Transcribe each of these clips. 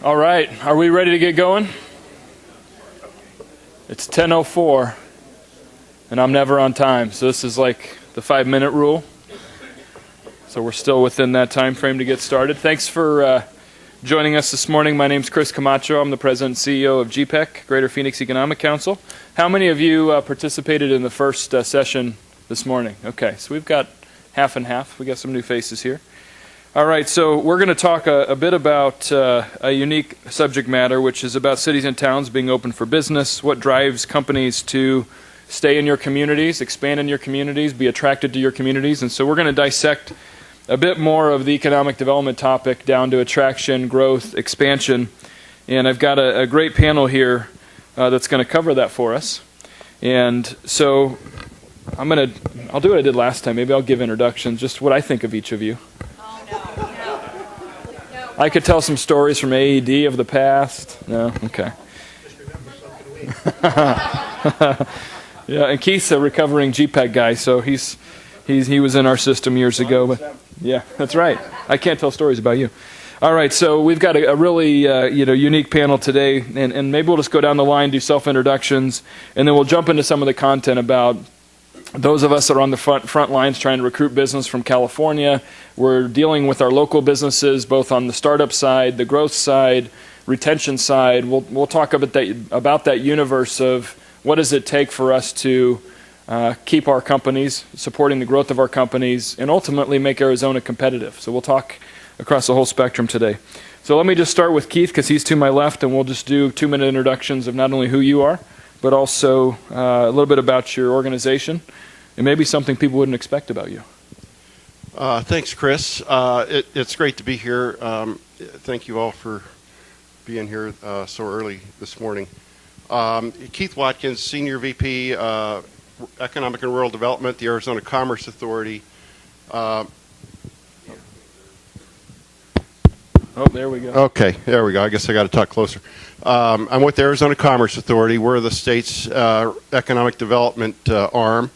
All right, are we ready to get going? It's 10:04, and I'm never on time, so this is like the 5-minute rule. So we're still within that time frame to get started. Thanks for joining us this morning. My name's Chris Camacho. I'm the President and CEO of GPEC, Greater Phoenix Economic Council. How many of you participated in the first session this morning? Okay, so we've got half and half. We got some new faces here. All right, so we're going to talk a bit about a unique subject matter, which is about cities and towns being open for business, what drives companies to stay in your communities, expand in your communities, be attracted to your communities. And so we're going to dissect a bit more of the economic development topic down to attraction, growth, expansion. And I've got a great panel here that's going to cover that for us. And so I'll do what I did last time. Maybe I'll give introductions, just what I think of each of you. I could tell some stories from AED of the past. No? Okay. Yeah, and Keith's a recovering GPEC guy, so he was in our system years ago. But yeah, that's right. I can't tell stories about you. All right, so we've got a really unique panel today, and maybe we'll just go down the line, do self-introductions, and then we'll jump into some of the content about those of us that are on the front lines trying to recruit business from California. We're dealing with our local businesses, both on the startup side, the growth side, retention side. We'll talk about that universe of what does it take for us to keep our companies, supporting the growth of our companies, and ultimately make Arizona competitive. So we'll talk across the whole spectrum today. So let me just start with Keith, because he's to my left, and we'll just do 2-minute introductions of not only who you are, but also a little bit about your organization, and maybe something people wouldn't expect about you. Thanks, Chris. It's great to be here. Thank you all for being here so early this morning. Keith Watkins, Senior VP, Economic and Rural Development, the Arizona Commerce Authority. Oh, there we go. Okay, there we go. I guess I got to talk closer. I'm with the Arizona Commerce Authority. We're the state's economic development arm,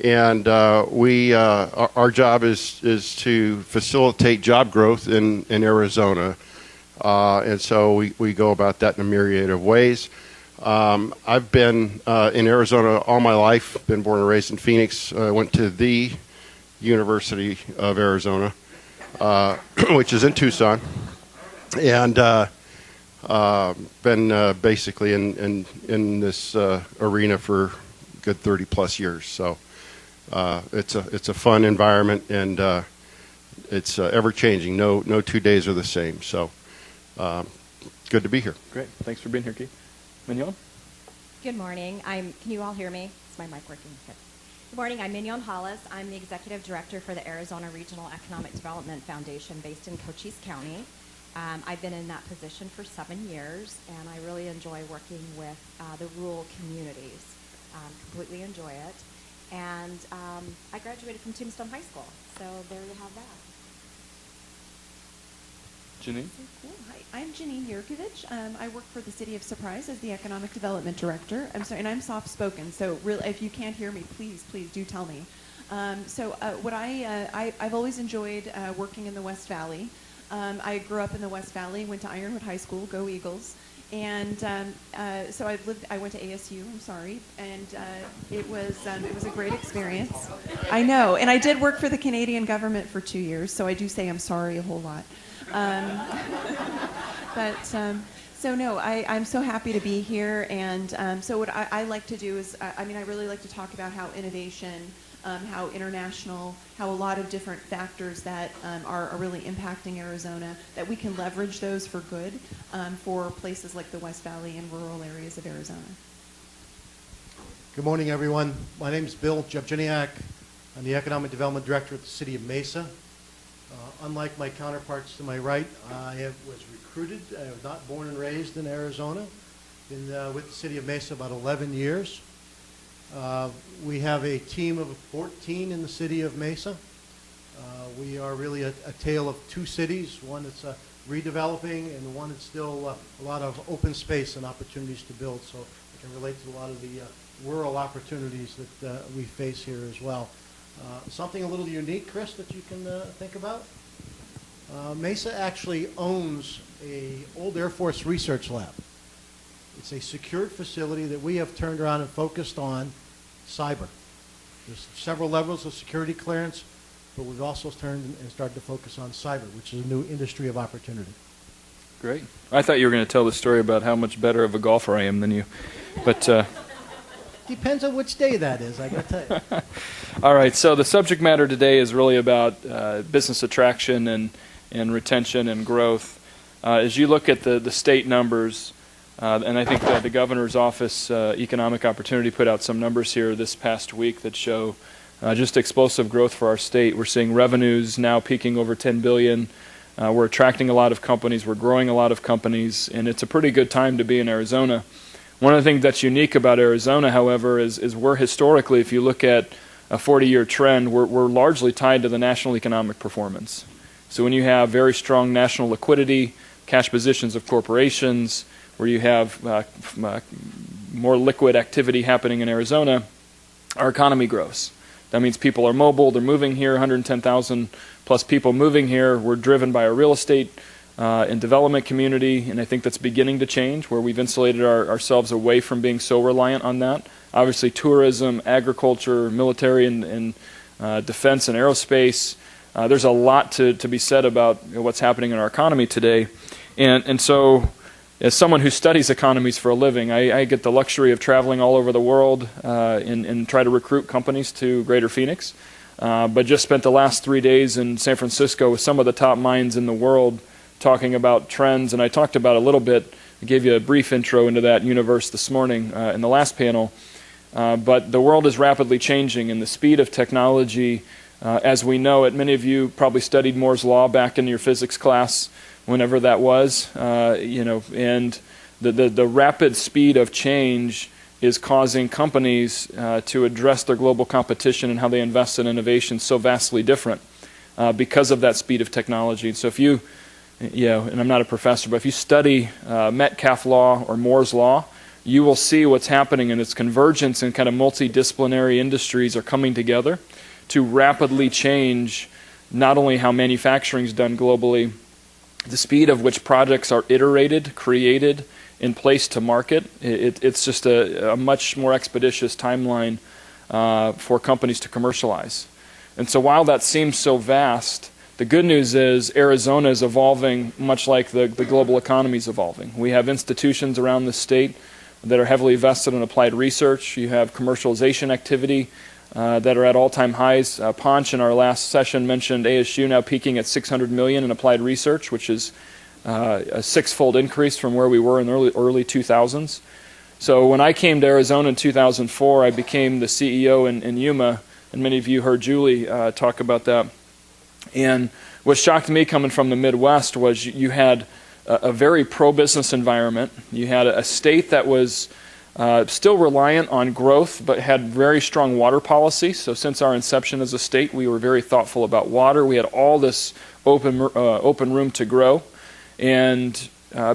and our job is to facilitate job growth in Arizona, and so we go about that in a myriad of ways. I've been in Arizona all my life. Been born and raised in Phoenix. I went to the University of Arizona, which is in Tucson, and been basically in this arena for a good 30 plus years. So it's a fun environment, and it's ever changing. No 2 days are the same. So good to be here. Great. Thanks for being here, Keith. Mignon? Good morning. Can you all hear me? Is my mic working? Good. Good morning. I'm Mignon Hollis. I'm the Executive Director for the Arizona Regional Economic Development Foundation based in Cochise County. I've been in that position for 7 years, and I really enjoy working with the rural communities. Completely enjoy it. And I graduated from Tombstone High School, so there you have that. Janine? Cool. Hi, I'm Janine Yurkovich. I work for the City of Surprise as the Economic Development Director. I'm sorry, and I'm soft-spoken, so really, if you can't hear me, please do tell me. I've always enjoyed working in the West Valley. I grew up in the West Valley, went to Ironwood High School, go Eagles, and so I went to ASU. I'm sorry, and it was a great experience. I know, and I did work for the Canadian government for 2 years, so I do say I'm sorry a whole lot. I'm so happy to be here, and so what I like to do is, I really like to talk about how innovation, how international, how a lot of different factors that are really impacting Arizona, that we can leverage those for good for places like the West Valley and rural areas of Arizona. Good morning, everyone. My name is Bill Jevgeniak. I'm the Economic Development Director at the City of Mesa. Unlike my counterparts to my right, I was recruited. I was not born and raised in Arizona. Been with the City of Mesa about 11 years. We have a team of 14 in the City of Mesa. We are really a tale of two cities, one that's redeveloping and one that's still a lot of open space and opportunities to build. So I can relate to a lot of the rural opportunities that we face here as well. Something a little unique, Chris, that you can think about? Mesa actually owns a old Air Force research lab. It's a secured facility that we have turned around and focused on cyber. There's several levels of security clearance, but we've also turned and started to focus on cyber, which is a new industry of opportunity. Great. I thought you were going to tell the story about how much better of a golfer I am than you. But Depends on which day that is, I got to tell you. all right, so the subject matter today is really about business attraction and retention and growth. As you look at the state numbers, and I think that the governor's office, Economic Opportunity, put out some numbers here this past week that show just explosive growth for our state. We're seeing revenues now peaking over $10 billion. We're attracting a lot of companies. We're growing a lot of companies, and it's a pretty good time to be in Arizona. One of the things that's unique about Arizona, however, is we're historically, if you look at a 40-year trend, we're largely tied to the national economic performance. So when you have very strong national liquidity, cash positions of corporations, where you have more liquid activity happening in Arizona, our economy grows. That means people are mobile, they're moving here, 110,000 plus people moving here. We're driven by a real estate and development community, and I think that's beginning to change, where we've insulated ourselves away from being so reliant on that. Obviously, tourism, agriculture, military and defense and aerospace. There's a lot to be said about what's happening in our economy today. And so, as someone who studies economies for a living, I get the luxury of traveling all over the world and try to recruit companies to Greater Phoenix. But just spent the last 3 days in San Francisco with some of the top minds in the world talking about trends. And I talked about a little bit, I gave you a brief intro into that universe this morning in the last panel. But the world is rapidly changing, and the speed of technology, as we know it, many of you probably studied Moore's Law back in your physics class, whenever that was, and the rapid speed of change is causing companies to address their global competition and how they invest in innovation so vastly different because of that speed of technology. So if you, and I'm not a professor, but if you study Metcalfe law or Moore's Law, you will see what's happening in its convergence, and kind of multidisciplinary industries are coming together to rapidly change not only how manufacturing is done globally, the speed of which projects are iterated, created, and placed to market. It's just a much more expeditious timeline for companies to commercialize. And so while that seems so vast, the good news is Arizona is evolving much like the global economy is evolving. We have institutions around the state that are heavily invested in applied research. You have commercialization activity that are at all-time highs. Ponch in our last session mentioned ASU now peaking at $600 million in applied research, which is a six-fold increase from where we were in the early 2000s. So when I came to Arizona in 2004, I became the CEO in Yuma, and many of you heard Julie talk about that. And what shocked me coming from the Midwest was you had a very pro-business environment. You had a state that was still reliant on growth, but had very strong water policy. So since our inception as a state, we were very thoughtful about water. We had all this open room to grow. And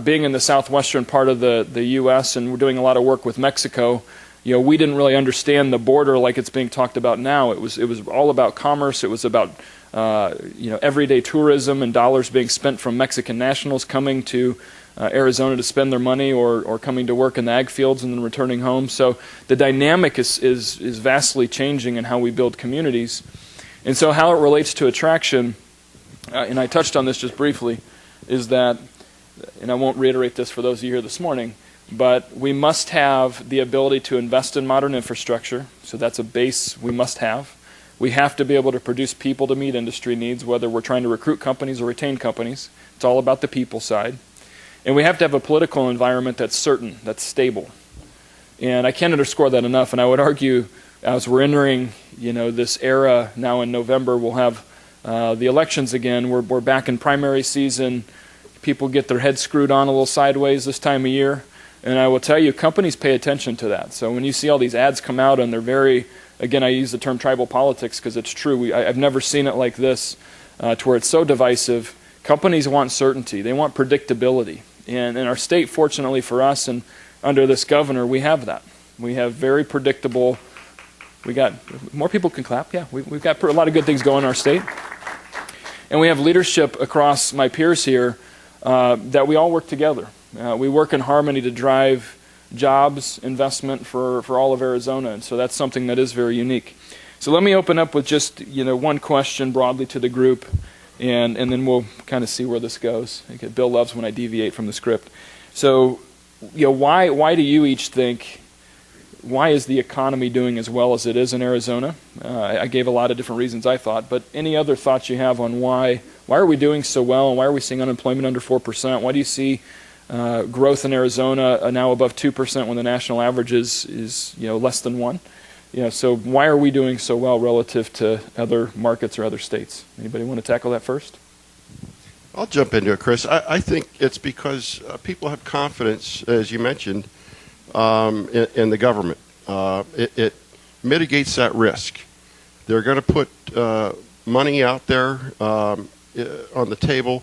being in the southwestern part of the U.S., and we're doing a lot of work with Mexico, we didn't really understand the border like it's being talked about now. It was all about commerce. It was about everyday tourism and dollars being spent from Mexican nationals coming to Arizona to spend their money, or coming to work in the ag fields and then returning home. So the dynamic is vastly changing in how we build communities. And so how it relates to attraction, and I touched on this just briefly, is that, and I won't reiterate this for those of you here this morning, but we must have the ability to invest in modern infrastructure. So that's a base we must have. We have to be able to produce people to meet industry needs, whether we're trying to recruit companies or retain companies. It's all about the people side. And we have to have a political environment that's certain, that's stable. And I can't underscore that enough. And I would argue, as we're entering, this era now in November, we'll have the elections again. We're back in primary season. People get their heads screwed on a little sideways this time of year. And I will tell you, companies pay attention to that. So when you see all these ads come out, and they're very, again, I use the term tribal politics because it's true. I've never seen it like this, to where it's so divisive. Companies want certainty. They want predictability. And in our state, fortunately for us, and under this governor, we have that. We have very predictable. We got more people can clap. Yeah, we've got a lot of good things going in our state. And we have leadership across my peers here that we all work together. We work in harmony to drive jobs, investment for all of Arizona, and so that's something that is very unique. So let me open up with just one question broadly to the group, and then we'll kind of see where this goes. Okay, Bill loves when I deviate from the script. So, why do you each think, why is the economy doing as well as it is in Arizona? I gave a lot of different reasons I thought, but any other thoughts you have on why are we doing so well, and why are we seeing unemployment under 4%? Why do you see growth in Arizona now above 2% when the national average is less than 1%? So why are we doing so well relative to other markets or other states? Anybody want to tackle that first? I'll jump into it, Chris. I think it's because people have confidence, as you mentioned, in the government. It mitigates that risk. They're going to put money out there on the table,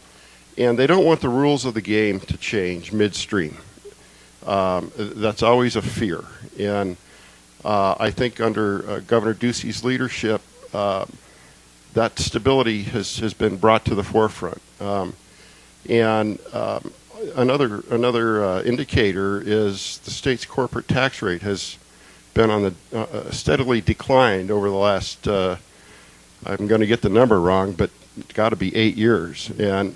and they don't want the rules of the game to change midstream. That's always a fear. And I think under Governor Ducey's leadership, that stability has been brought to the forefront. Another indicator is the state's corporate tax rate has been on the steadily declined over the last. I'm going to get the number wrong, but it's got to be 8 years, and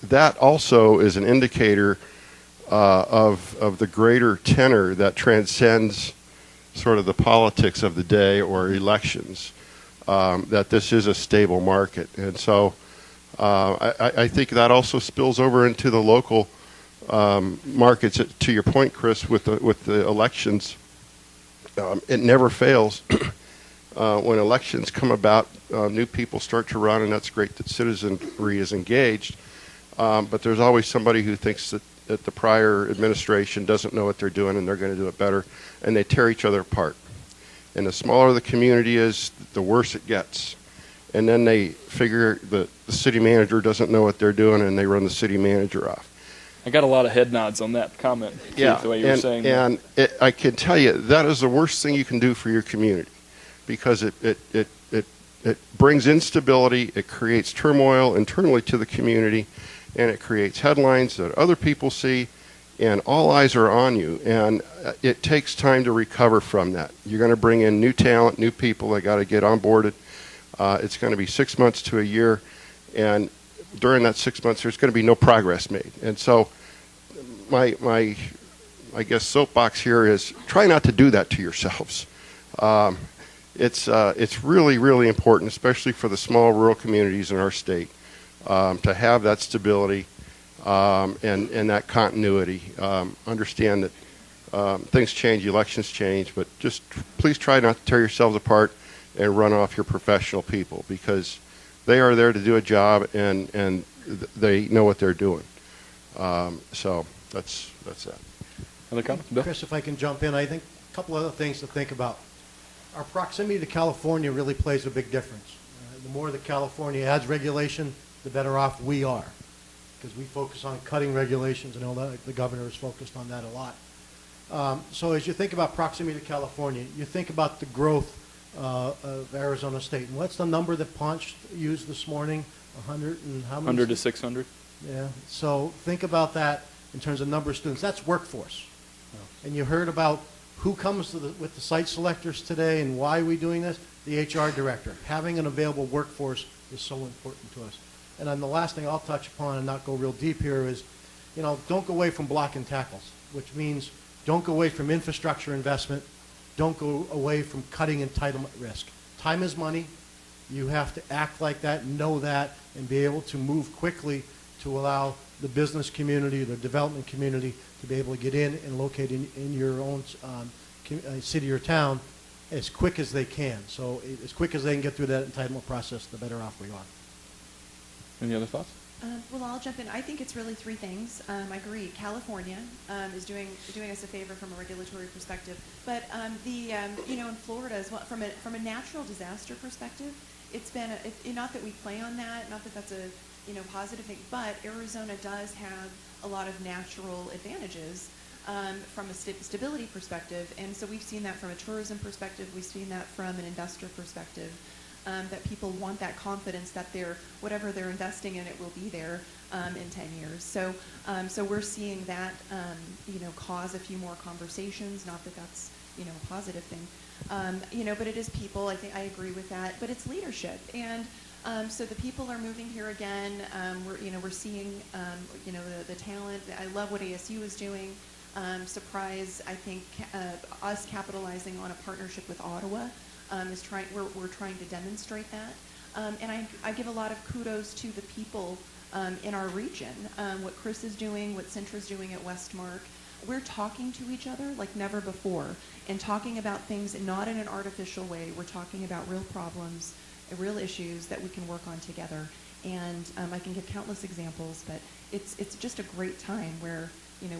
that also is an indicator of the greater tenor that transcends sort of the politics of the day or elections. That this is a stable market, and so I think that also spills over into the local markets. To your point, Chris, with the elections, it never fails. When elections come about, new people start to run, and that's great that citizenry is engaged. But there's always somebody who thinks that the prior administration doesn't know what they're doing and they're going to do it better, and they tear each other apart. And the smaller the community is, the worse it gets. And then they figure the city manager doesn't know what they're doing, and they run the city manager off. I got a lot of head nods on that comment, Keith, the way you were saying that. And I can tell you, that is the worst thing you can do for your community, because it brings instability, it creates turmoil internally to the community, and it creates headlines that other people see, and all eyes are on you, and it takes time to recover from that. You're going to bring in new talent, new people. They got to get onboarded. It's going to be 6 months to a year, and during that 6 months, there's going to be no progress made. And so, my I guess soapbox here is try not to do that to yourselves. It's really, really important, especially for the small rural communities in our state, to have that stability and that continuity. Understand that things change, elections change, but just please try not to tear yourselves apart and run off your professional people, because they are there to do a job, and they know what they're doing. So that's that. Other comments, Bill? Chris, if I can jump in, I think a couple other things to think about. Our proximity to California really plays a big difference. The more that California adds regulation, the better off we are, because we focus on cutting regulations, and all that. The governor is focused on that a lot. So as you think about proximity to California, you think about the growth of Arizona State. And what's the number that Ponch used this morning? 100 and how many? 100 to 600. Yeah. So think about that in terms of number of students. That's workforce. And you heard about who comes with the site selectors today and why are we doing this? The HR director. Having an available workforce is so important to us. And then the last thing I'll touch upon and not go real deep here is, don't go away from block and tackles, which means don't go away from infrastructure investment. Don't go away from cutting entitlement risk. Time is money. You have to act like that, know that, and be able to move quickly to allow the business community, the development community, to be able to get in and locate in your own city or town as quick as they can. So as quick as they can get through that entitlement process, the better off we are. Any other thoughts? Well, I'll jump in. I think it's really three things. I agree. California is doing us a favor from a regulatory perspective, but in Florida as well, from a natural disaster perspective, it's been not that we play on that, not that that's a positive thing, but Arizona does have a lot of natural advantages from a stability perspective, and so we've seen that from a tourism perspective, we've seen that from an investor perspective. that people want that confidence that whatever they're investing in, it will be there in 10 years. So, so we're seeing that, cause a few more conversations. Not that that's, a positive thing, but it is people. I think I agree with that. But it's leadership, and so the people are moving here again. We're seeing, the talent. I love what ASU is doing. Surprise, I think us capitalizing on a partnership with Ottawa we're trying to demonstrate that. And I give a lot of kudos to the people in our region. What Chris is doing, what Cintra's doing at Westmark. We're talking to each other like never before, and talking about things not in an artificial way. We're talking about real problems, real issues that we can work on together. And I can give countless examples, but it's just a great time where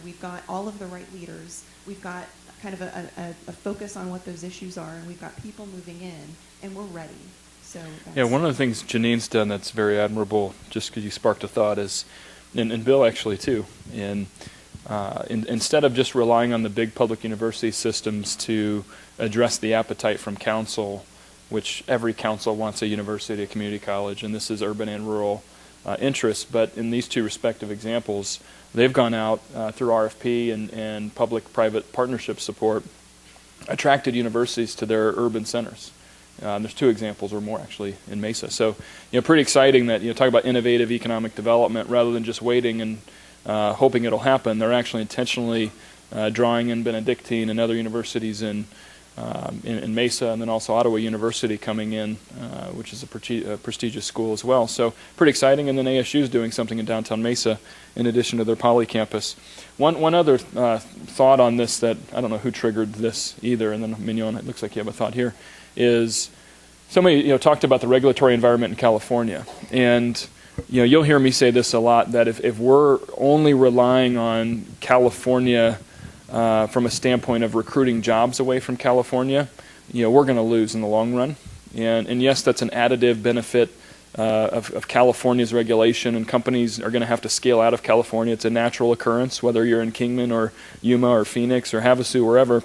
we've got all of the right leaders. We've got kind of a focus on what those issues are, and we've got people moving in, and we're ready. So yeah, one of the things Janine's done that's very admirable, just because you sparked a thought, is, and Bill actually too, instead of just relying on the big public university systems to address the appetite from council, which every council wants a university, a community college, and this is urban and rural interests, but in these two respective examples, they've gone out through RFP and public-private partnership support, attracted universities to their urban centers. There's two examples or more actually in Mesa. So, pretty exciting that, talk about innovative economic development rather than just waiting and hoping it'll happen. They're actually intentionally drawing in Benedictine and other universities in Mesa, and then also Ottawa University coming in, which is a prestigious school as well. So pretty exciting. And then ASU is doing something in downtown Mesa in addition to their Poly campus. One other thought on this that I don't know who triggered this either, and then Mignon, it looks like you have a thought here, is somebody talked about the regulatory environment in California. And you'll hear me say this a lot, that if we're only relying on California from a standpoint of recruiting jobs away from California, we're going to lose in the long run. And yes, that's an additive benefit of California's regulation, and companies are going to have to scale out of California. It's a natural occurrence, whether you're in Kingman or Yuma or Phoenix or Havasu, wherever.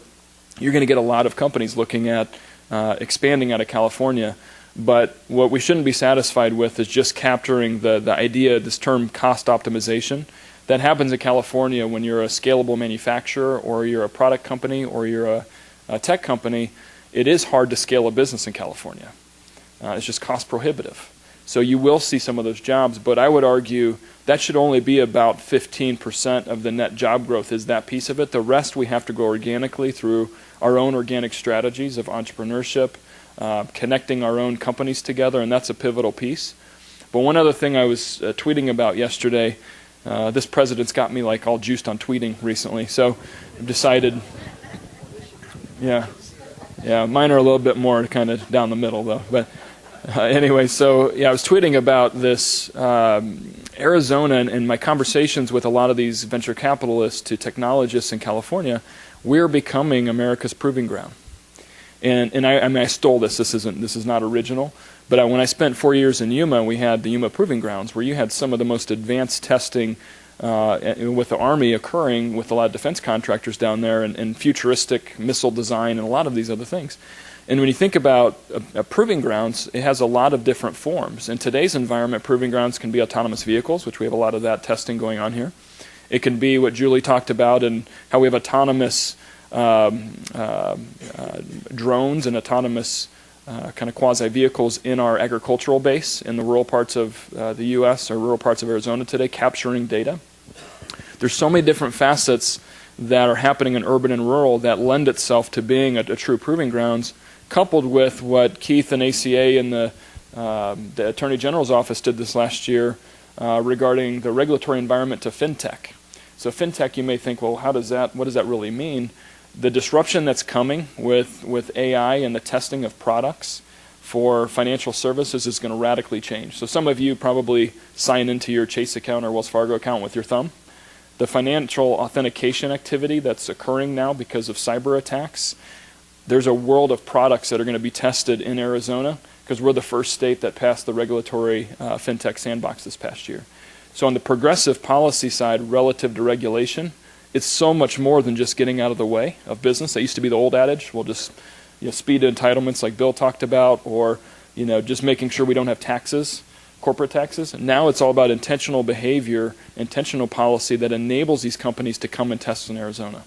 You're going to get a lot of companies looking at expanding out of California. But what we shouldn't be satisfied with is just capturing the idea, this term cost optimization. That happens in California when you're a scalable manufacturer, or you're a product company, or you're a tech company. It is hard to scale a business in California. It's just cost prohibitive. So you will see some of those jobs, but I would argue that should only be about 15% of the net job growth is that piece of it. The rest we have to grow organically through our own organic strategies of entrepreneurship, connecting our own companies together, and that's a pivotal piece. But one other thing I was tweeting about yesterday, this president's got me like all juiced on tweeting recently, so I've decided, yeah, mine are a little bit more kind of down the middle though. But anyway, so yeah, I was tweeting about this Arizona and my conversations with a lot of these venture capitalists to technologists in California. We're becoming America's proving ground. And I stole this. This is not original. But when I spent 4 years in Yuma, we had the Yuma Proving Grounds, where you had some of the most advanced testing with the Army occurring with a lot of defense contractors down there, and futuristic missile design and a lot of these other things. And when you think about a proving grounds, it has a lot of different forms. In today's environment, proving grounds can be autonomous vehicles, which we have a lot of that testing going on here. It can be what Julie talked about, and how we have autonomous drones and autonomous kind of quasi-vehicles in our agricultural base in the rural parts of the U.S. or rural parts of Arizona today, capturing data. There's so many different facets that are happening in urban and rural that lend itself to being a true proving grounds, coupled with what Keith and ACA and the Attorney General's office did this last year regarding the regulatory environment to fintech. So fintech, you may think, well, what does that really mean? The disruption that's coming with AI and the testing of products for financial services is going to radically change. So some of you probably sign into your Chase account or Wells Fargo account with your thumb. The financial authentication activity that's occurring now because of cyber attacks, there's a world of products that are going to be tested in Arizona because we're the first state that passed the regulatory fintech sandbox this past year. So on the progressive policy side relative to regulation, it's so much more than just getting out of the way of business. That used to be the old adage. We'll just speed entitlements like Bill talked about, or just making sure we don't have taxes, corporate taxes. Now it's all about intentional behavior, intentional policy that enables these companies to come and test in Arizona.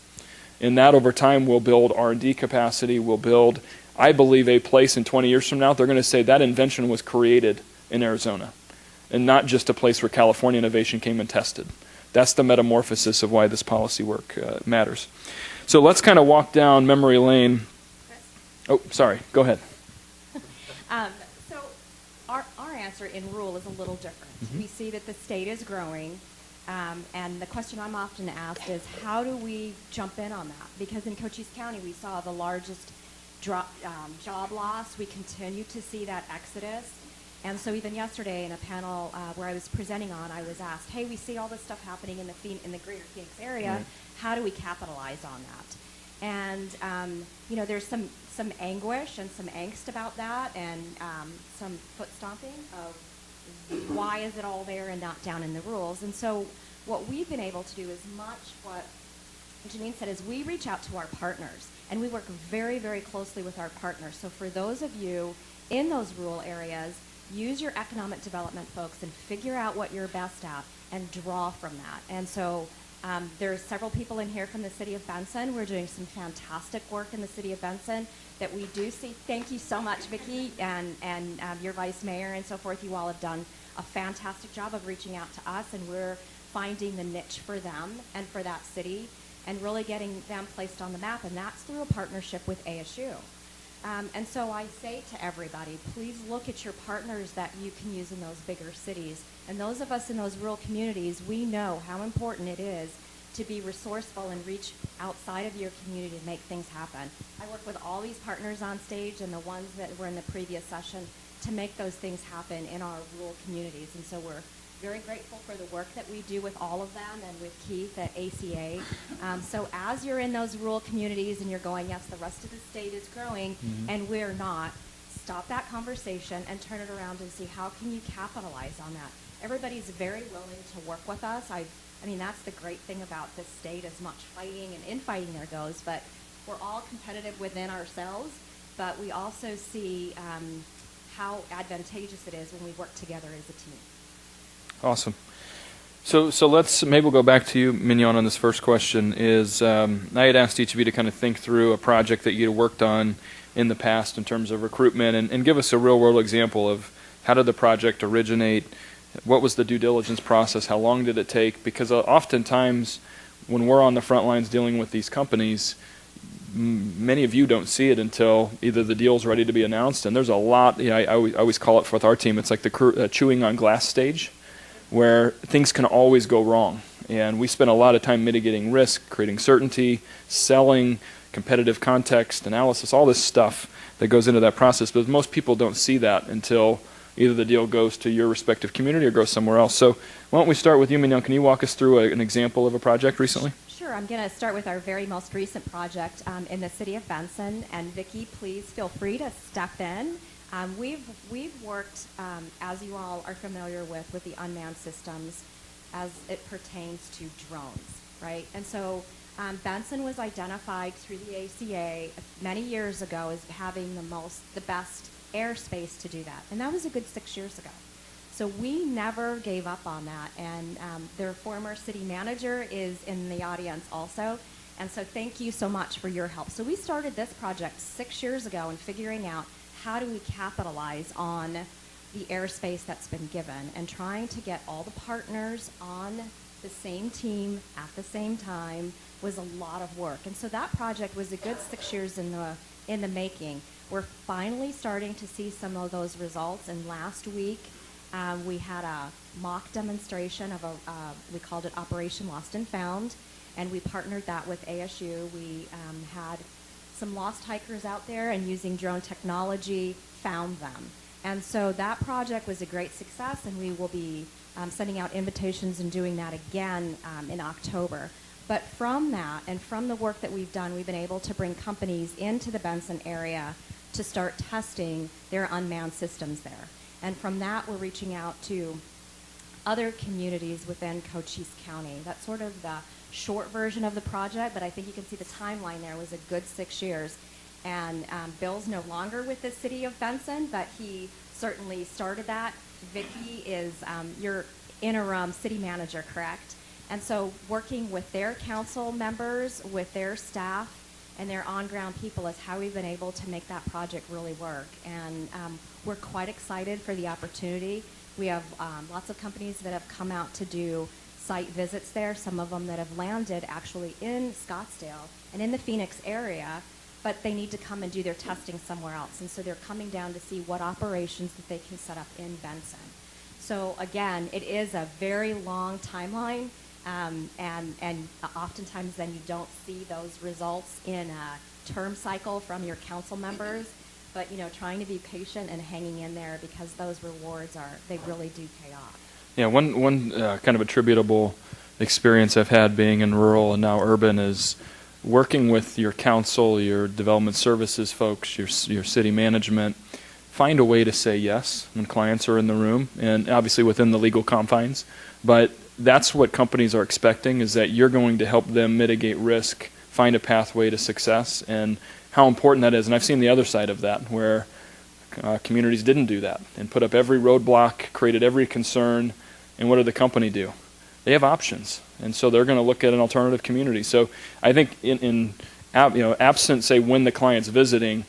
And that over time will build R&D capacity, will build, I believe, a place in 20 years from now, they're going to say that invention was created in Arizona and not just a place where California innovation came and tested. That's the metamorphosis of why this policy work matters. So let's kind of walk down memory lane. Oh, sorry, go ahead. So our answer in rural is a little different. We see that the state is growing, and the question I'm often asked is, how do we jump in on that? Because in Cochise County, we saw the largest job loss. We continue to see that exodus. And so even yesterday in a panel where I was presenting on, I was asked, hey, we see all this stuff happening in the greater Phoenix area. Right. How do we capitalize on that? And, there's some anguish and some angst about that, and some foot stomping of why is it all there and not down in the rules. And so what we've been able to do is much what Janine said is we reach out to our partners, and we work very, very closely with our partners. So for those of you in those rural areas, use your economic development folks and figure out what you're best at and draw from that. And so there's several people in here from the city of Benson. We're doing some fantastic work in the city of Benson that we do see. Thank you so much, Vicki, and your vice mayor and so forth. You all have done a fantastic job of reaching out to us, and we're finding the niche for them and for that city and really getting them placed on the map, and that's through a partnership with ASU. And so I say to everybody, please look at your partners that you can use in those bigger cities. And those of us in those rural communities, we know how important it is to be resourceful and reach outside of your community to make things happen. I work with all these partners on stage and the ones that were in the previous session to make those things happen in our rural communities. And so we're very grateful for the work that we do with all of them and with Keith at ACA. So as you're in those rural communities and you're going, yes, the rest of the state is growing and we're not, stop that conversation and turn it around and see how can you capitalize on that. Everybody's very willing to work with us. I mean, that's the great thing about this state, as much fighting and infighting there goes, but we're all competitive within ourselves, but we also see how advantageous it is when we work together as a team. Awesome. So maybe we'll go back to you, Mignon, on this first question. I had asked each of you to kind of think through a project that you'd worked on in the past in terms of recruitment and give us a real-world example of how did the project originate, what was the due diligence process, how long did it take? Because oftentimes when we're on the front lines dealing with these companies, many of you don't see it until either the deal's ready to be announced, and there's a lot, I always call it with our team, it's like the chewing on glass stage, where things can always go wrong. And we spend a lot of time mitigating risk, creating certainty, selling, competitive context, analysis, all this stuff that goes into that process. But most people don't see that until either the deal goes to your respective community or goes somewhere else. So why don't we start with you, Mignon? Can you walk us through an example of a project recently? Sure. I'm going to start with our very most recent project in the city of Benson. And Vicki, please feel free to step in. We've worked, as you all are familiar with the unmanned systems as it pertains to drones, right? And so Benson was identified through the ACA many years ago as having the best airspace to do that. And that was a good 6 years ago. So we never gave up on that. And their former city manager is in the audience also. And so thank you so much for your help. So we started this project 6 years ago in figuring out how do we capitalize on the airspace that's been given and trying to get all the partners on the same team at the same time was a lot of work. And so that project was a good 6 years in the making. We're finally starting to see some of those results, and last week we had a mock demonstration of we called it Operation Lost and Found, and we partnered that with ASU. We had some lost hikers out there, and using drone technology found them. And so that project was a great success, and we will be sending out invitations and doing that again in October. But from that and from the work that we've done, we've been able to bring companies into the Benson area to start testing their unmanned systems there. And from that, we're reaching out to other communities within Cochise County. That's sort of the short version of the project, but I think you can see the timeline there was a good 6 years. And Bill's no longer with the city of Benson, but he certainly started that. Vicki is your interim city manager, correct? And so working with their council members, with their staff, and their on-ground people is how we've been able to make that project really work. And we're quite excited for the opportunity. We have lots of companies that have come out to do site visits there, some of them that have landed actually in Scottsdale and in the Phoenix area, but they need to come and do their testing somewhere else. And so they're coming down to see what operations that they can set up in Benson. So again, it is a very long timeline, and oftentimes then you don't see those results in a term cycle from your council members. But trying to be patient and hanging in there, because those rewards they really do pay off. Yeah, one kind of attributable experience I've had being in rural and now urban is working with your council, your development services folks, your city management. Find a way to say yes when clients are in the room, and obviously within the legal confines. But that's what companies are expecting, is that you're going to help them mitigate risk, find a pathway to success, and how important that is. And I've seen the other side of that, where communities didn't do that and put up every roadblock, created every concern, and what did the company do? They have options, and so they're going to look at an alternative community. So I think absent, say, when the client's visiting,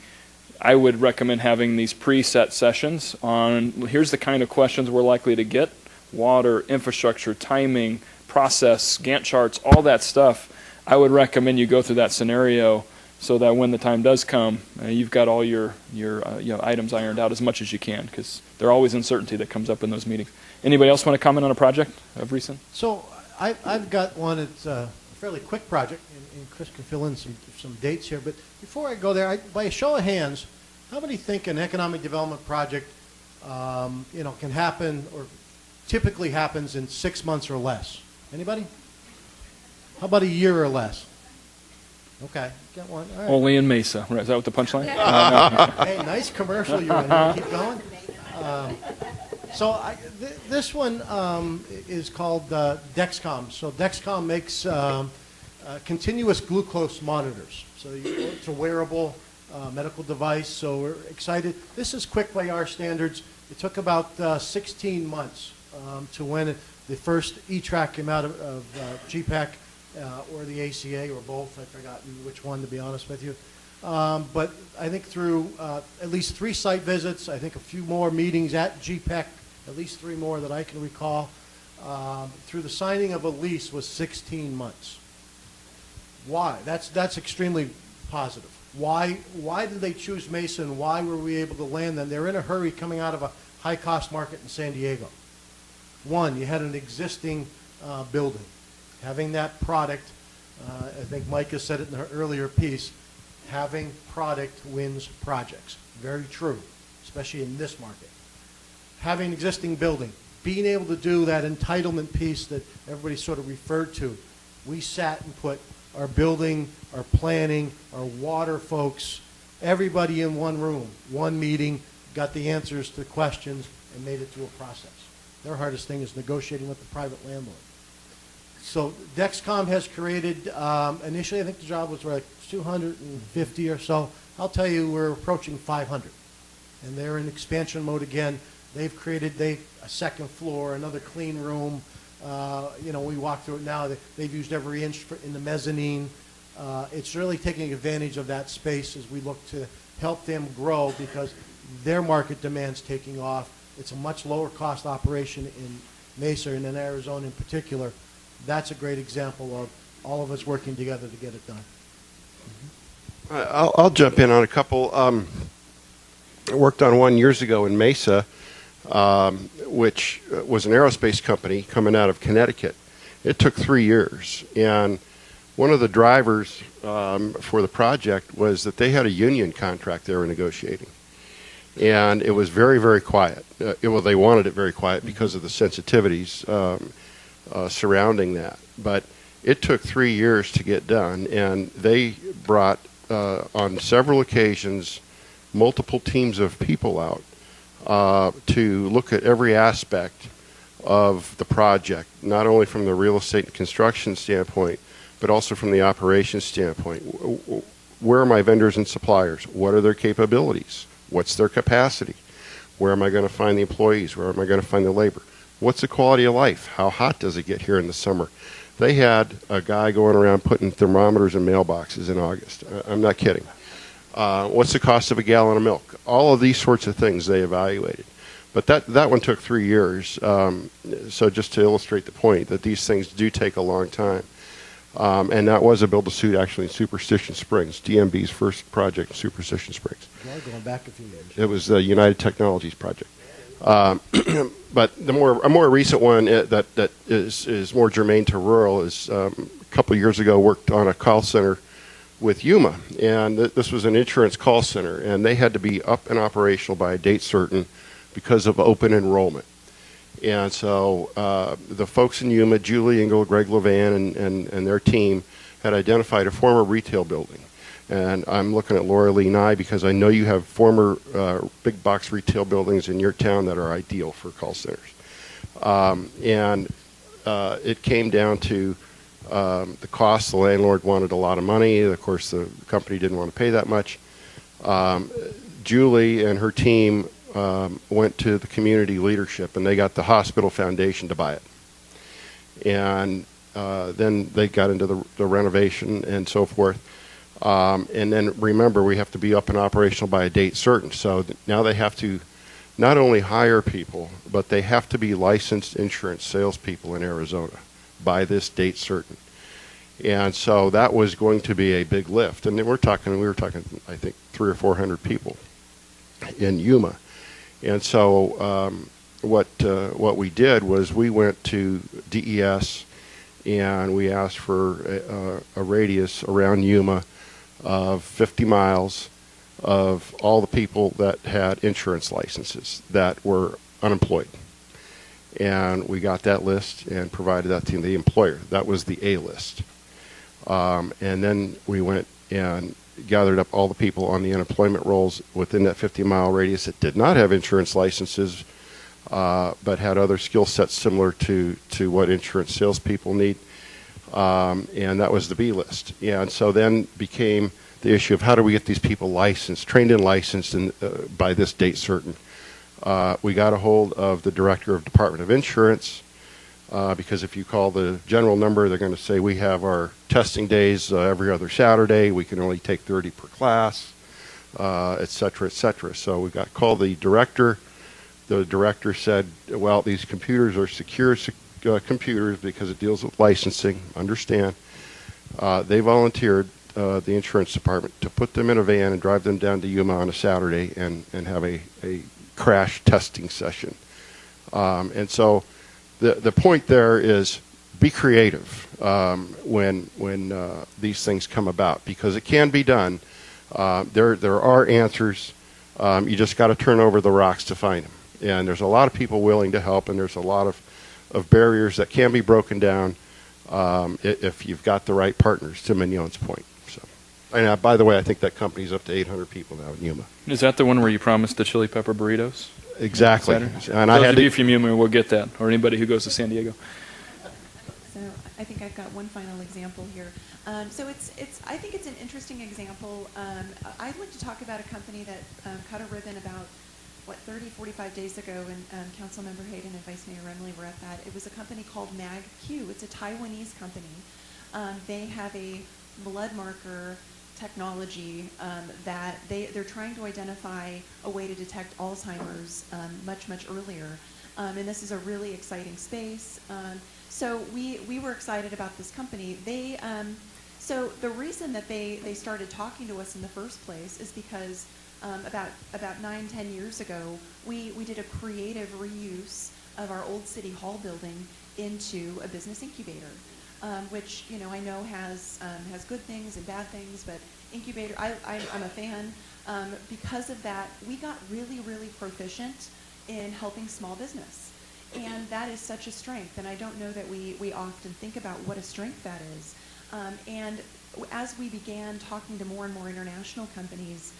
I would recommend having these preset sessions on here's the kind of questions we're likely to get: water, infrastructure, timing, process, Gantt charts, all that stuff. I would recommend you go through that scenario so that when the time does come, you've got all your items ironed out as much as you can, because there's always uncertainty that comes up in those meetings. Anybody else want to comment on a project of recent? So I've got one. It's a fairly quick project, and Chris can fill in some dates here. But before I go there, by a show of hands, how many think an economic development project, can happen or typically happens in 6 months or less? Anybody? How about a year or less? Okay, got one. All right. Only in Mesa, right? Is that what the punchline? Hey, nice commercial you're in. Keep going. This one is called Dexcom. So Dexcom makes continuous glucose monitors. So it's a wearable medical device. So we're excited. This is quick by our standards. It took about 16 months to when the first E-Track came out of GPEC or the ACA or both. I've forgotten which one, to be honest with you. But I think through at least 3 site visits, I think a few more meetings at GPEC, at least 3 more that I can recall, through the signing of a lease was 16 months. Why? That's extremely positive. Why did they choose Mesa, and why were we able to land them? They're in a hurry coming out of a high-cost market in San Diego. One, you had an existing building. Having that product, I think Mike has said it in an earlier piece, having product wins projects. Very true, especially in this market. Having an existing building, being able to do that entitlement piece that everybody sort of referred to. We sat and put our building, our planning, our water folks, everybody in one room, one meeting, got the answers to questions, and made it through a process. Their hardest thing is negotiating with the private landlord. So Dexcom has created, initially I think the job was like 250 or so. I'll tell you, we're approaching 500. And they're in expansion mode again. They've created a second floor, another clean room. We walk through it now. They've used every inch in the mezzanine. It's really taking advantage of that space as we look to help them grow, because their market demand's taking off. It's a much lower cost operation in Mesa and in Arizona in particular. That's a great example of all of us working together to get it done. I'll jump in on a couple. I worked on one years ago in Mesa, which was an aerospace company coming out of Connecticut. It took 3 years, and one of the drivers for the project was that they had a union contract they were negotiating, and it was very, very quiet. They wanted it very quiet because of the sensitivities surrounding that, but it took 3 years to get done, and they brought on several occasions multiple teams of people out to look at every aspect of the project, not only from the real estate and construction standpoint, but also from the operations standpoint. where are my vendors and suppliers? What are their capabilities? What's their capacity? Where am I going to find the employees? Where am I going to find the labor? What's the quality of life? How hot does it get here in the summer? They had a guy going around putting thermometers in mailboxes in August. I'm not kidding. What's the cost of a gallon of milk? All of these sorts of things they evaluated. But that one took 3 years. So just to illustrate the point that these things do take a long time. And that was a build-to-suit actually in Superstition Springs, DMB's first project in Superstition Springs. Well, going back a few years. It was the United Technologies project. But a more recent one that is more germane to rural is a couple years ago worked on a call center with Yuma, and this was an insurance call center, and they had to be up and operational by a date certain because of open enrollment. And so the folks in Yuma, Julie Engel, Greg Levan, and their team had identified a former retail building. And I'm looking at Laura Lee Nye because I know you have former big box retail buildings in your town that are ideal for call centers. It came down to the cost. The landlord wanted a lot of money. Of course, the company didn't want to pay that much. Julie and her team went to the community leadership, and they got the hospital foundation to buy it. And then they got into the renovation and so forth. And then remember, we have to be up and operational by a date certain. So now they have to not only hire people, but they have to be licensed insurance salespeople in Arizona by this date certain. And so that was going to be a big lift. And then we were talking, I think, 300 or 400 people in Yuma. And so what we did was we went to DES and we asked for a radius around Yuma of 50 miles of all the people that had insurance licenses that were unemployed. And we got that list and provided that to the employer. That was the A list. And then we went and gathered up all the people on the unemployment rolls within that 50-mile radius that did not have insurance licenses, but had other skill sets similar to what insurance salespeople need. And that was the B list. Yeah, and so then became the issue of how do we get these people licensed, trained and licensed by this date certain. We got a hold of the director of Department of Insurance, because if you call the general number, they're going to say we have our testing days every other Saturday. We can only take 30 per class, et cetera, et cetera. So we got called the director. The director said, well, these computers are secure computers because it deals with licensing. Understand. They volunteered the insurance department to put them in a van and drive them down to Yuma on a Saturday and have a crash testing session. And so the point there is be creative when these things come about, because it can be done. There are answers. You just got to turn over the rocks to find them. And there's a lot of people willing to help, and there's a lot of barriers that can be broken down if you've got the right partners, to Mignon's point. So, and by the way, I think that company's up to 800 people now in Yuma. Is that the one where you promised the chili pepper burritos? Exactly. Saturday? And Those of you from Yuma will get that, or anybody who goes to San Diego. So I think I've got one final example here. So I think it's an interesting example. I'd like to talk about a company that cut a ribbon about 30, 45 days ago, and Councilmember Hayden and Vice Mayor Remley were at that. It was a company called MagQ. It's a Taiwanese company. They have a blood marker technology that they're trying to identify a way to detect Alzheimer's much earlier. And this is a really exciting space. So we were excited about this company. So the reason that they started talking to us in the first place is because about 9-10 years ago, we did a creative reuse of our old City Hall building into a business incubator, which I know has good things and bad things, but incubator, I'm a fan. Because of that, we got really proficient in helping small business, and that is such a strength. And I don't know that we often think about what a strength that is. And as we began talking to more and more international companies,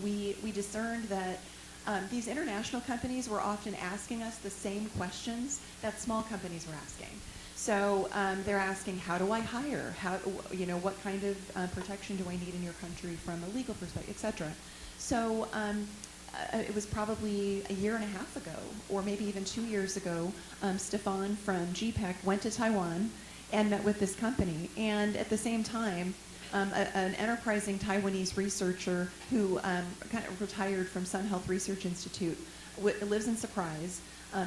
we discerned that these international companies were often asking us the same questions that small companies were asking. So they're asking, how do I hire? What kind of protection do I need in your country from a legal perspective, et cetera. So it was probably a year and a half ago, or maybe even 2 years ago, Stefan from GPEC went to Taiwan and met with this company. And at the same time, an enterprising Taiwanese researcher who kind of retired from Sun Health Research Institute, lives in Surprise,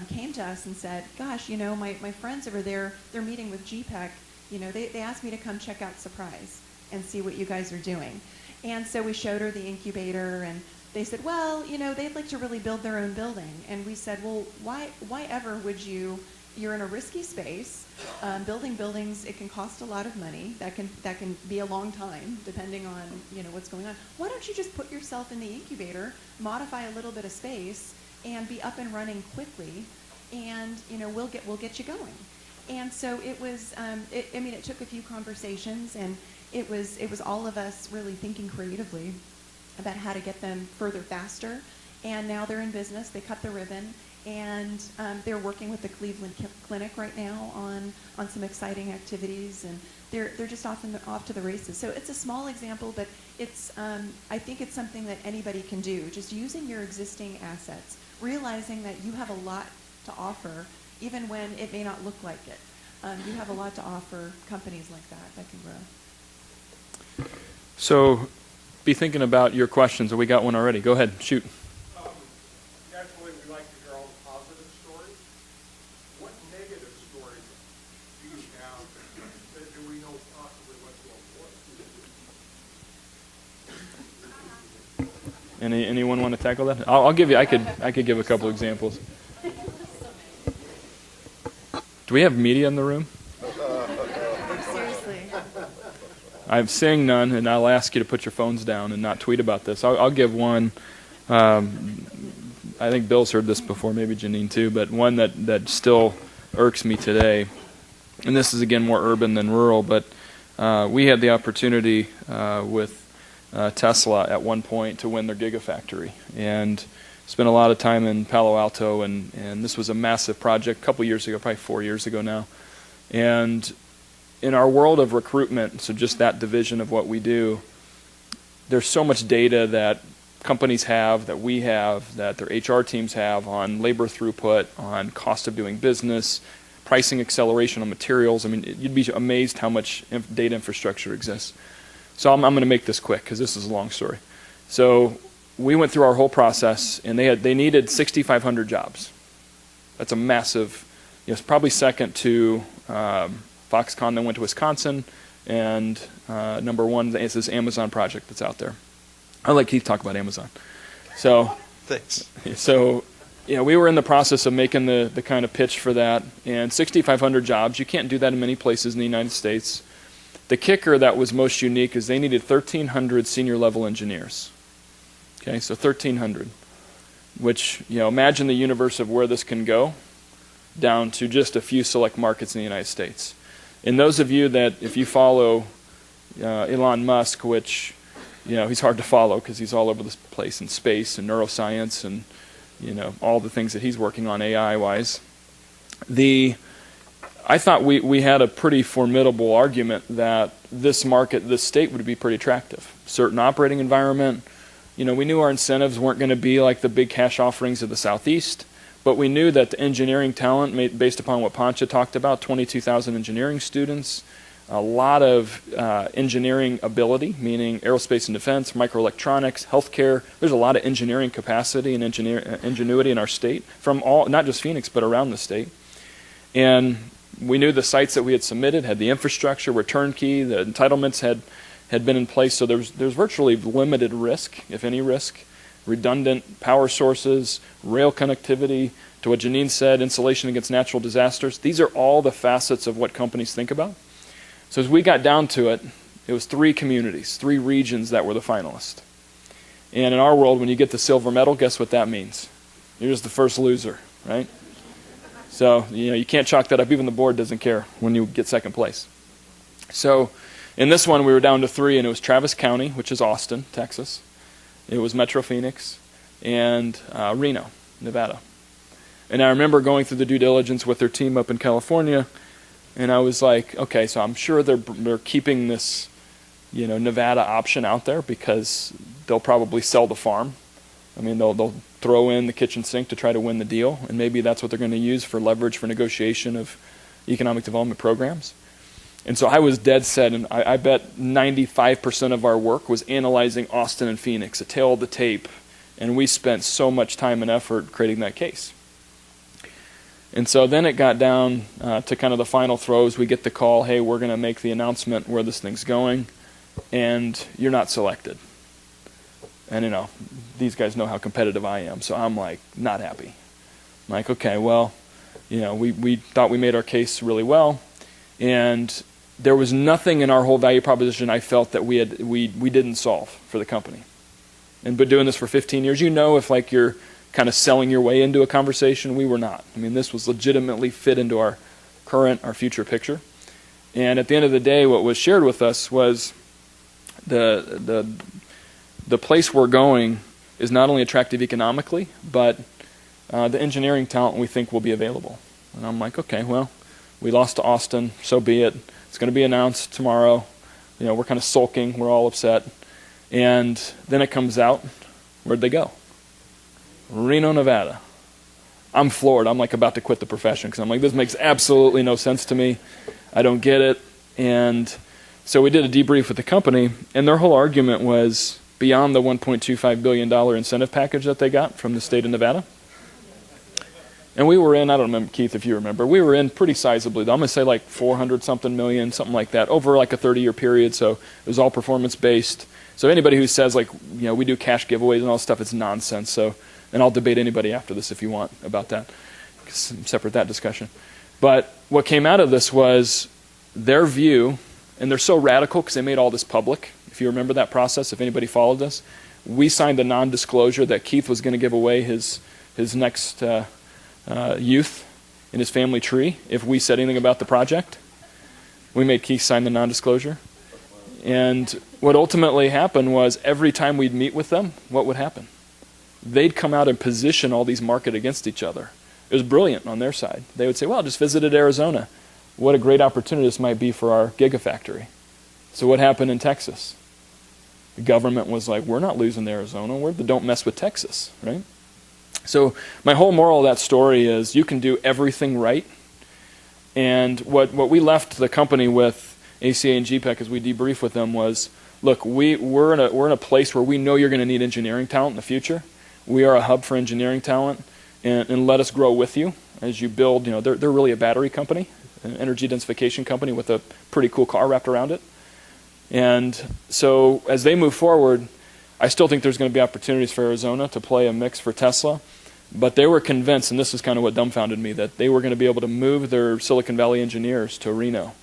came to us and said, gosh, my friends over there, they're meeting with GPEC. They asked me to come check out Surprise and see what you guys are doing. And so we showed her the incubator, and they said, well, they'd like to really build their own building. And we said, well, why ever would you're in a risky space. Building buildings, it can cost a lot of money. That can be a long time, depending on what's going on. Why don't you just put yourself in the incubator, modify a little bit of space, and be up and running quickly, and we'll get you going. And so it was. It took a few conversations, and it was all of us really thinking creatively about how to get them further faster. And now they're in business. They cut the ribbon. And they're working with the Cleveland Clinic right now on some exciting activities, and they're just off to the races. So it's a small example, but it's I think it's something that anybody can do. Just using your existing assets, realizing that you have a lot to offer, even when it may not look like it. You have a lot to offer companies like that can grow. So, be thinking about your questions. We got one already. Go ahead, shoot. Naturally, we like to hear all the positive stories. What negative stories do you have that do we know possibly what to avoid? Anyone want to tackle that? I'll give you. I could give a couple examples. Do we have media in the room? Seriously. I'm seeing none, and I'll ask you to put your phones down and not tweet about this. I'll give one. I think Bill's heard this before, maybe Janine too, but one that still irks me today. And this is, again, more urban than rural, but we had the opportunity with Tesla at one point to win their Gigafactory. And spent a lot of time in Palo Alto, and this was a massive project a couple years ago, probably 4 years ago now. And in our world of recruitment, so just that division of what we do, there's so much data that companies have, that we have, that their HR teams have on labor throughput, on cost of doing business, pricing acceleration on materials. I mean, you'd be amazed how much data infrastructure exists. So I'm going to make this quick because this is a long story. So we went through our whole process, and they needed 6,500 jobs. That's a massive, it's probably second to Foxconn that went to Wisconsin, and number one is this Amazon project that's out there. I'll let Keith talk about Amazon. So, Thanks. So, we were in the process of making the kind of pitch for that, and 6,500 jobs. You can't do that in many places in the United States. The kicker that was most unique is they needed 1,300 senior level engineers. Okay, so 1,300, which, imagine the universe of where this can go down to just a few select markets in the United States. And those of you that, if you follow Elon Musk, which, he's hard to follow because he's all over this place in space and neuroscience and, all the things that he's working on AI-wise. I thought we had a pretty formidable argument that this market, this state would be pretty attractive. Certain operating environment. We knew our incentives weren't going to be like the big cash offerings of the Southeast, but we knew that the engineering talent, based upon what Pancha talked about, 22,000 engineering students, a lot of engineering ability, meaning aerospace and defense, microelectronics, healthcare. There's a lot of engineering capacity and ingenuity in our state, from not just Phoenix, but around the state. And we knew the sites that we had submitted had the infrastructure, were turnkey, the entitlements had been in place, so there's virtually limited risk, if any risk, redundant power sources, rail connectivity, to what Janine said, insulation against natural disasters. These are all the facets of what companies think about. So as we got down to it, it was 3 communities, 3 regions that were the finalists. And in our world, when you get the silver medal, guess what that means? You're just the first loser, right? So, you can't chalk that up. Even the board doesn't care when you get second place. So in this one, we were down to 3, and it was Travis County, which is Austin, Texas. It was Metro Phoenix, and Reno, Nevada. And I remember going through the due diligence with their team up in California, And I was like, okay, so I'm sure they're keeping this, Nevada option out there because they'll probably sell the farm. I mean, they'll throw in the kitchen sink to try to win the deal, and maybe that's what they're going to use for leverage for negotiation of economic development programs. And so I was dead set, and I bet 95% of our work was analyzing Austin and Phoenix, a tale of the tape, and we spent so much time and effort creating that case. And so then it got down to kind of the final throes. We get the call, hey, we're going to make the announcement where this thing's going, and you're not selected. And, these guys know how competitive I am, so I'm, like, not happy. I'm like, okay, well, we thought we made our case really well, and there was nothing in our whole value proposition I felt that we didn't solve for the company. And been doing this for 15 years, if, like, you're kind of selling your way into a conversation, we were not. I mean, this was legitimately fit into our future picture. And at the end of the day, what was shared with us was the place we're going is not only attractive economically, but the engineering talent we think will be available. And I'm like, okay, well, we lost to Austin, so be it. It's going to be announced tomorrow. We're kind of sulking, we're all upset. And then it comes out, where'd they go? Reno, Nevada. I'm floored. I'm like about to quit the profession because I'm like, this makes absolutely no sense to me. I don't get it. And so we did a debrief with the company, and their whole argument was beyond the $1.25 billion incentive package that they got from the state of Nevada. And we were in, I don't remember, Keith, if you remember, we were in pretty sizably. I'm going to say like 400-something million, something like that, over like a 30-year period. So it was all performance-based. So anybody who says, like, we do cash giveaways and all this stuff, it's nonsense. So, and I'll debate anybody after this if you want about that. Separate that discussion. But what came out of this was their view, and they're so radical because they made all this public. If you remember that process, if anybody followed this, we signed a non-disclosure that Keith was going to give away his next youth in his family tree if we said anything about the project. We made Keith sign the non-disclosure. And what ultimately happened was every time we'd meet with them, what would happen? They'd come out and position all these markets against each other. It was brilliant on their side. They would say, well, just visited Arizona. What a great opportunity this might be for our gigafactory. So what happened in Texas? The government was like, we're not losing to Arizona. Don't mess with Texas, right? So my whole moral of that story is you can do everything right. And what we left the company with, ACA and GPEC, as we debrief with them, was, look, we're in a place where we know you're going to need engineering talent in the future. We are a hub for engineering talent, and let us grow with you as you build. They're really a battery company, an energy densification company with a pretty cool car wrapped around it. And so as they move forward, I still think there's going to be opportunities for Arizona to play a mix for Tesla. But they were convinced, and this is kind of what dumbfounded me, that they were going to be able to move their Silicon Valley engineers to Reno,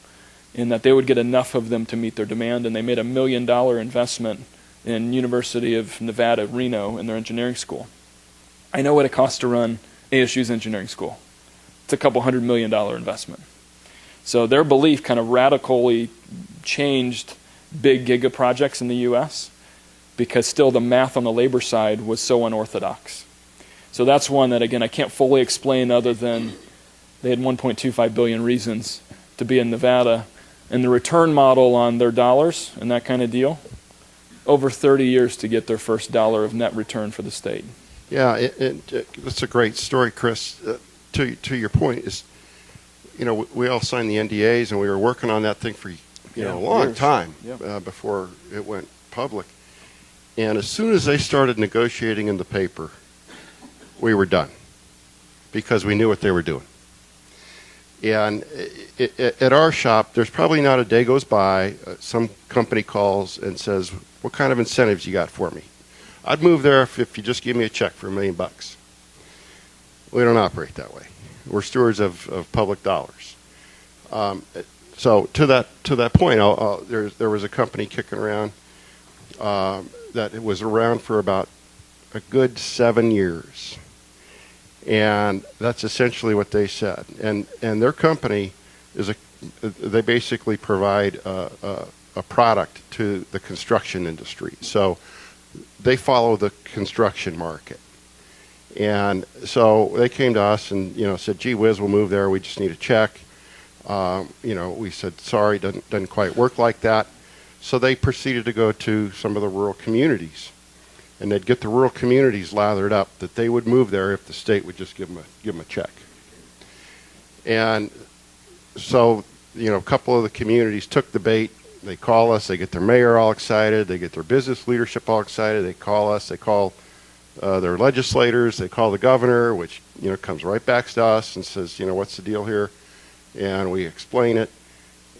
and that they would get enough of them to meet their demand. And they made $1 million investment in University of Nevada, Reno, in their engineering school. I know what it costs to run ASU's engineering school. It's a couple $100 million investment. So their belief kind of radically changed big giga projects in the U.S. because still the math on the labor side was so unorthodox. So that's one that, again, I can't fully explain other than they had 1.25 billion reasons to be in Nevada. And the return model on their dollars and that kind of deal, over 30 years to get their first dollar of net return for the state. Yeah, that's a great story, Chris. To your point is, we all signed the NDAs and we were working on that thing for a long years. time Yeah. before it went public. And as soon as they started negotiating in the paper, we were done because we knew what they were doing. And at our shop, there's probably not a day goes by, some company calls and says, what kind of incentives you got for me? I'd move there if you just give me a check for $1 million. We don't operate that way. We're stewards of public dollars. So to that point, there was a company kicking around that was around for about a good 7 years. And that's essentially what they said. And their company they basically provide a product to the construction industry. So they follow the construction market. And so they came to us and said, gee whiz, we'll move there. We just need a check. We said, sorry, doesn't quite work like that. So they proceeded to go to some of the rural communities. And they'd get the rural communities lathered up that they would move there if the state would just give them a check. And so, a couple of the communities took the bait. They call us. They get their mayor all excited. They get their business leadership all excited. They call us. They call their legislators. They call the governor, which comes right back to us and says, what's the deal here? And we explain it.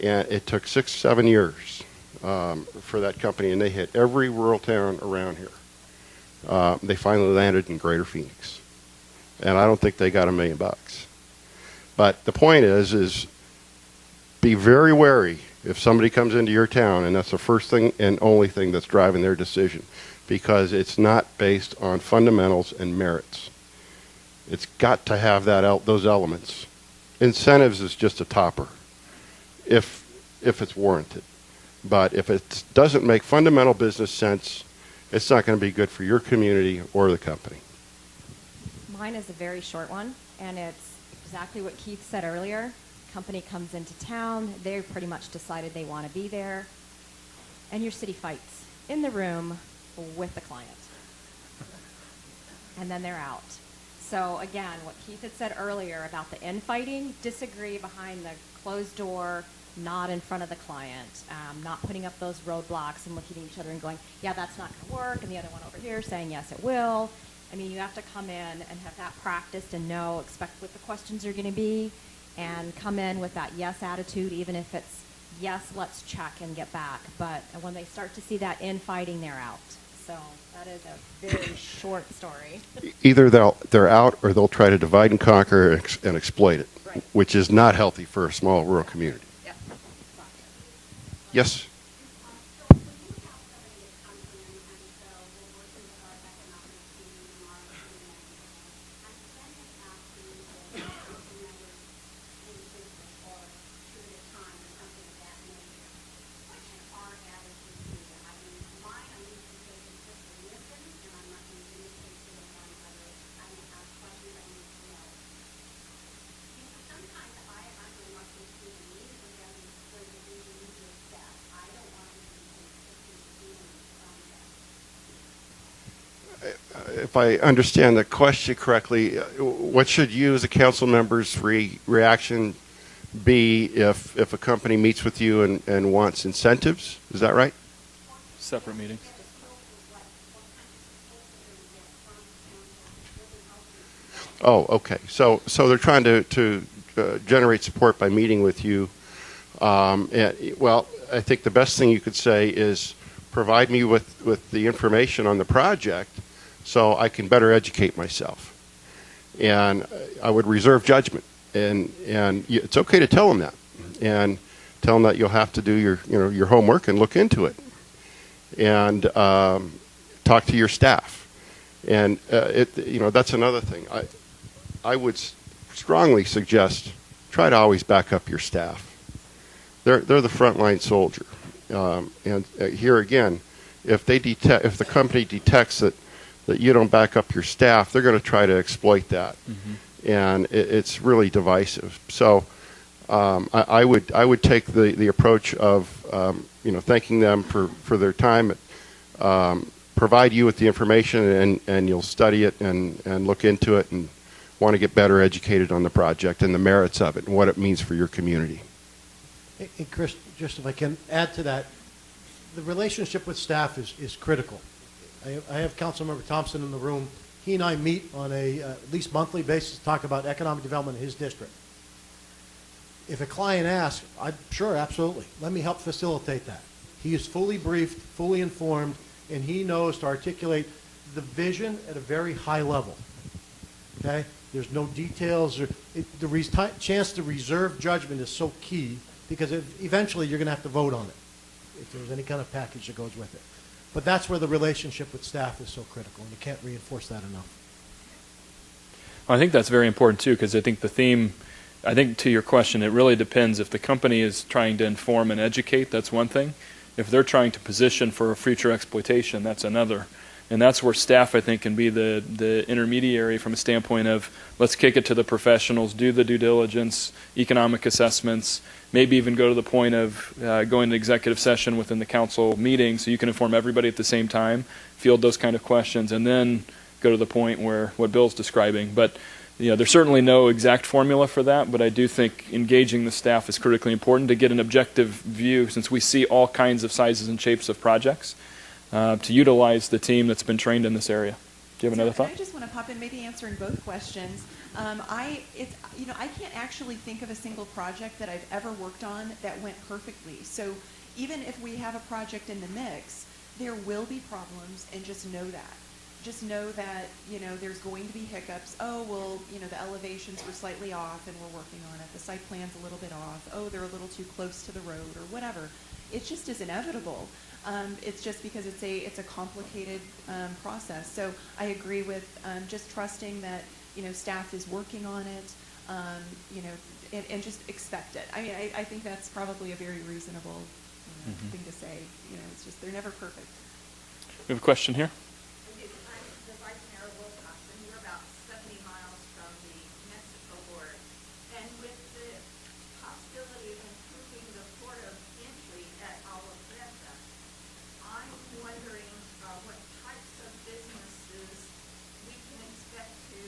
And it took 6-7 years for that company, and they hit every rural town around here. They finally landed in Greater Phoenix, and I don't think they got $1 million. But the point is be very wary if somebody comes into your town and that's the first thing and only thing that's driving their decision, because it's not based on fundamentals and merits. It's got to have those elements. Incentives is just a topper if it's warranted. But if it doesn't make fundamental business sense, it's not going to be good for your community or the company. Mine is a very short one, and it's exactly what Keith said earlier. Company comes into town, they pretty much decided they want to be there, and your city fights in the room with the client. And then they're out. So again, what Keith had said earlier about the infighting, disagree behind the closed door, not in front of the client, not putting up those roadblocks and looking at each other and going, yeah, that's not going to work, and the other one over here saying, yes, it will. I mean, you have to come in and have that practiced and expect what the questions are going to be, and come in with that yes attitude, even if it's, yes, let's check and get back. But when they start to see that infighting, they're out. So that is a very short story. Either they're out or they'll try to divide and conquer and exploit it, Right. which is not healthy for a small rural community. Yep. Yes? If I understand the question correctly, what should you as a council member's reaction be if a company meets with you and wants incentives? Is that right? Separate meetings. Oh, okay. So they're trying to generate support by meeting with you. Well, I think the best thing you could say is provide me with the information on the project so I can better educate myself. And I would reserve judgment. And it's okay to tell them that. And tell them that you'll have to do your homework and look into it. And talk to your staff. And that's another thing. I would strongly suggest try to always back up your staff. They're the frontline soldier. And here again, if the company detects that you don't back up your staff, they're going to try to exploit that. Mm-hmm. And it's really divisive. So I would take the approach of thanking them for their time, provide you with the information, and you'll study it and look into it and want to get better educated on the project and the merits of it and what it means for your community. And Chris, just if I can add to that, the relationship with staff is critical. I have Councilmember Thompson in the room. He and I meet on a at least monthly basis to talk about economic development in his district. If a client asks, I'm sure, absolutely. Let me help facilitate that. He is fully briefed, fully informed, and he knows to articulate the vision at a very high level. Okay? There's no details. The chance to reserve judgment is so key because eventually you're going to have to vote on it if there's any kind of package that goes with it. But that's where the relationship with staff is so critical, and you can't reinforce that enough. I think that's very important too, because I think to your question, it really depends. If the company is trying to inform and educate, that's one thing. If they're trying to position for a future exploitation, that's another. And that's where staff, I think, can be the intermediary from a standpoint of let's kick it to the professionals, do the due diligence, economic assessments, maybe even go to the point of going to executive session within the council meeting so you can inform everybody at the same time, field those kind of questions, and then go to the point where what Bill's describing. But there's certainly no exact formula for that, but I do think engaging the staff is critically important to get an objective view, since we see all kinds of sizes and shapes of projects, to utilize the team that's been trained in this area. Do you have another thought? I just want to pop in, maybe answering both questions. I can't actually think of a single project that I've ever worked on that went perfectly. So even if we have a project in the mix, there will be problems, and just know that. Just know that, there's going to be hiccups. Oh, well, the elevations were slightly off and we're working on it. The site plan's a little bit off. Oh, they're a little too close to the road or whatever. It just is inevitable. It's just because it's a complicated process. So I agree with just trusting that, staff is working on it, and just expect it. I mean, I think that's probably a very reasonable thing to say. It's just, they're never perfect. We have a question here. The Vice Mayor Wilcox, and you're about 70 miles from the Mexico border. And with the possibility of improving the port of entry at Agua Prieta, I'm wondering what types of businesses we can expect to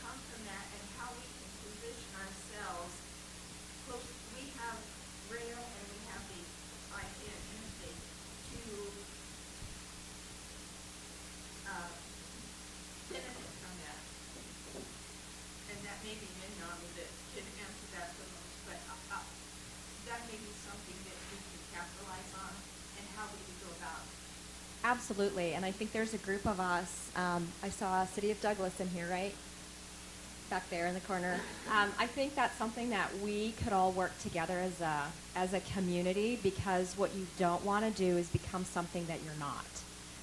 come from that and how we can position ourselves. Close, we have rail and we have the interstate to benefit from that. And that may be Mignon that can answer that the most, but that may be something that we can capitalize on, and how we can go about. Absolutely, and I think there's a group of us. I saw City of Douglas in here, right? Back there in the corner. I think that's something that we could all work together as a community, because what you don't want to do is become something that you're not.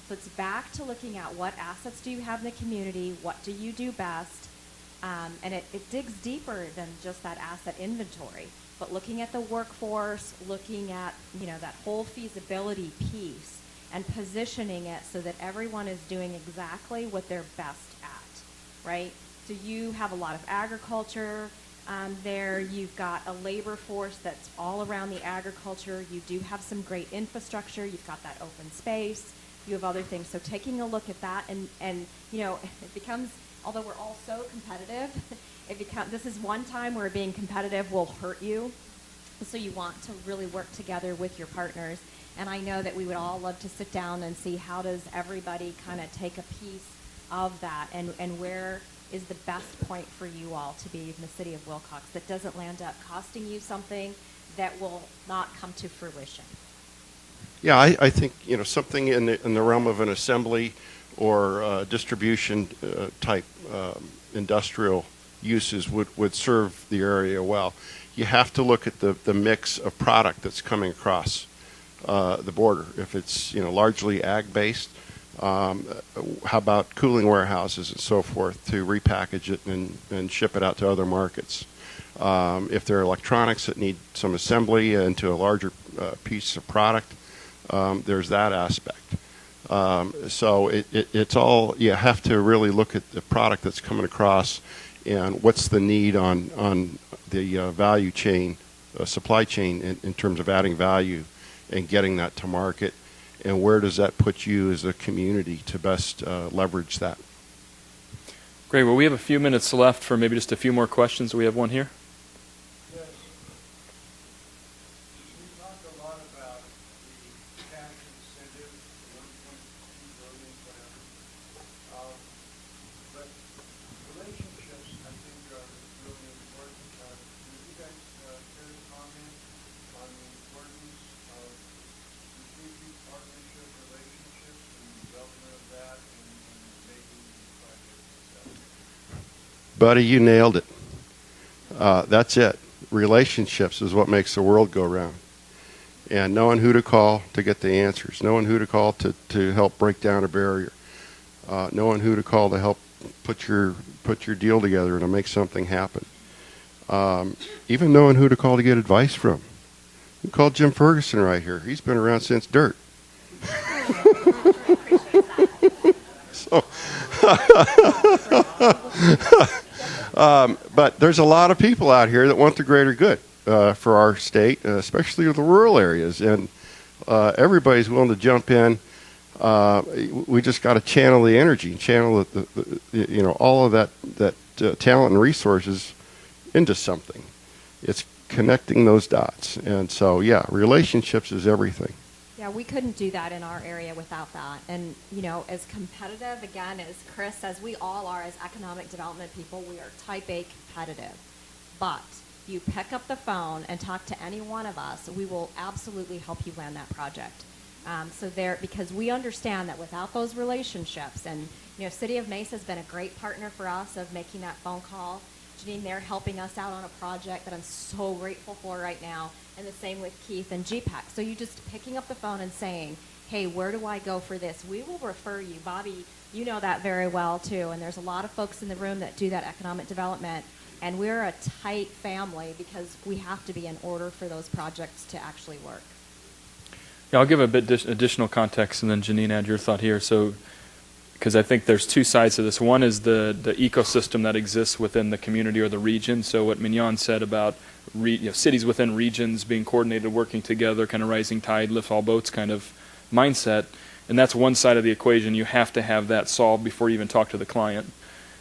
So it's back to looking at what assets do you have in the community, what do you do best, and it digs deeper than just that asset inventory, but looking at the workforce, looking at that whole feasibility piece, and positioning it so that everyone is doing exactly what they're best at, right? So you have a lot of agriculture there. You've got a labor force that's all around the agriculture. You do have some great infrastructure. You've got that open space. You have other things. So taking a look at that, and it becomes, although we're all so competitive, this is one time where being competitive will hurt you. So you want to really work together with your partners. And I know that we would all love to sit down and see how does everybody kind of take a piece of that, and where is the best point for you all to be in the city of Wilcox that doesn't land up costing you something that will not come to fruition. Yeah, I think something in the realm of an assembly or distribution type industrial uses would serve the area well. You have to look at the mix of product that's coming across the border. If it's largely ag based, how about cooling warehouses and so forth to repackage it and ship it out to other markets? If there are electronics that need some assembly into a larger piece of product, there's that aspect. So it's all, you have to really look at the product that's coming across and what's the need on the value chain, supply chain in terms of adding value and getting that to market, and where does that put you as a community to best leverage that. Great. Well, we have a few minutes left for maybe just a few more questions. We have one here. Yes. We talked a lot about the cash incentive, the $1.2 billion, whatever. But relationships, I think, are really important. Would you guys care to comment on the importance of strategic partnership relationships and the development of that and making the project successful? Buddy, you nailed it. That's it. Relationships is what makes the world go round. And knowing who to call to get the answers, knowing who to call to help break down a barrier, knowing who to call to help put your deal together and to make something happen. Even knowing who to call to get advice from. You call Jim Ferguson right here. He's been around since dirt. So, but there's a lot of people out here that want the greater good for our state, especially the rural areas, and everybody's willing to jump in. We just got to channel the energy, channel all of that talent and resources into something. It's connecting those dots, and so yeah, relationships is everything. Yeah, we couldn't do that in our area without that. And, as competitive, again, as Chris says, we all are, as economic development people, we are type A competitive. But you pick up the phone and talk to any one of us, we will absolutely help you land that project. Because we understand that without those relationships, and, City of Mesa has been a great partner for us of making that phone call. Janine, they're helping us out on a project that I'm so grateful for right now, and the same with Keith and GPAC. So you just picking up the phone and saying, hey, where do I go for this? We will refer you. Bobby, you know that very well too, and there's a lot of folks in the room that do that economic development, and we're a tight family because we have to be in order for those projects to actually work. Yeah, I'll give a bit additional context, and then Janine, add your thought here. So, because I think there's two sides to this. One is the ecosystem that exists within the community or the region. So what Mignon said about cities within regions being coordinated, working together, kind of rising tide lifts all boats kind of mindset. And that's one side of the equation. You have to have that solved before you even talk to the client.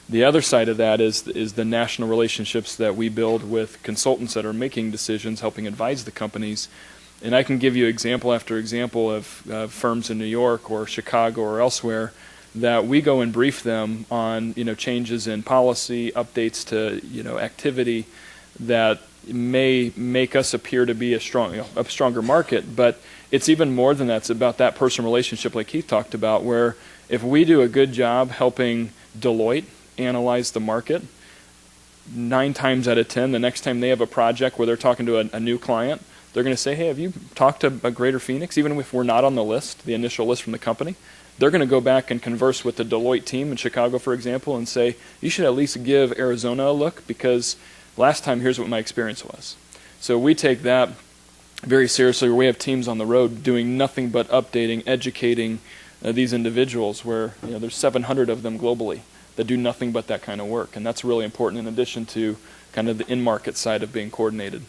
The other side of that is the national relationships that we build with consultants that are making decisions, helping advise the companies. And I can give you example after example of firms in New York or Chicago or elsewhere that we go and brief them on changes in policy, updates to activity that may make us appear to be a stronger market. But it's even more than that. It's about that personal relationship, like Keith talked about, where if we do a good job helping Deloitte analyze the market, 9 times out of 10, the next time they have a project where they're talking to a new client, they're going to say, hey, have you talked to a Greater Phoenix? Even if we're not on the list, the initial list from the company, they're going to go back and converse with the Deloitte team in Chicago, for example, and say, you should at least give Arizona a look because last time here's what my experience was. So we take that very seriously. We have teams on the road doing nothing but updating, educating these individuals where there's 700 of them globally that do nothing but that kind of work. And that's really important in addition to kind of the in-market side of being coordinated.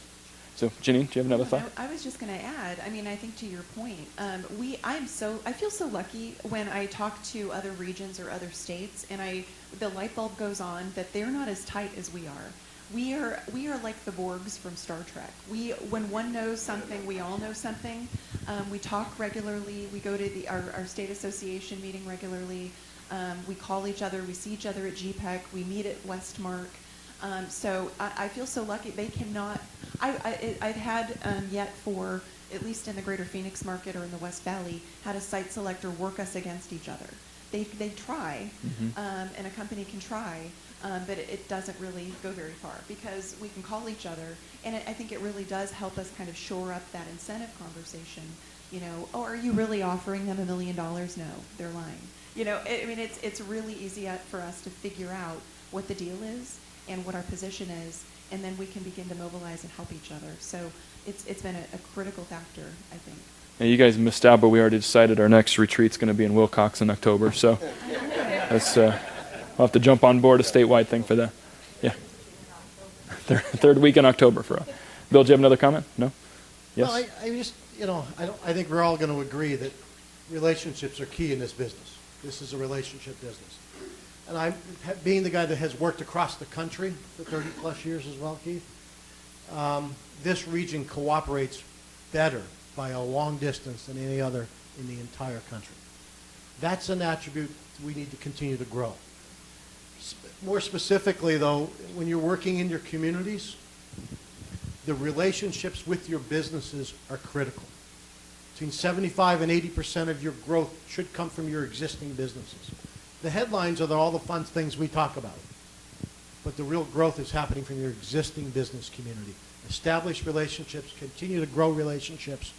So, Janine, do you have another thought? I was just going to add, I think to your point, I feel so lucky when I talk to other regions or other states and the light bulb goes on that they're not as tight as we are. We are like the Borgs from Star Trek. When one knows something, we all know something. We talk regularly. We go to our state association meeting regularly. We call each other. We see each other at GPEC. We meet at Westmark. So I feel so lucky. They cannot. I've had yet for, at least in the Greater Phoenix market or in the West Valley, had a site selector work us against each other. They try, and a company can try, but it doesn't really go very far because we can call each other, and I think it really does help us kind of shore up that incentive conversation. Oh, are you really offering them $1 million? No, they're lying. It's really easy for us to figure out what the deal is and what our position is, and then we can begin to mobilize and help each other. So it's been a critical factor, I think. Now, you guys missed out, but we already decided our next retreat's going to be in Wilcox in October. So that's we'll have to jump on board a statewide thing for that. Yeah, third week in October for us. Bill, do you have another comment? No. Yes. Well, I just I think we're all going to agree that relationships are key in this business. This is a relationship business. And being the guy that has worked across the country for 30 plus years as well, Keith, this region cooperates better by a long distance than any other in the entire country. That's an attribute we need to continue to grow. More specifically, though, when you're working in your communities, the relationships with your businesses are critical. Between 75 and 80% of your growth should come from your existing businesses. The headlines are all the fun things we talk about, but the real growth is happening from your existing business community. Establish relationships, continue to grow relationships,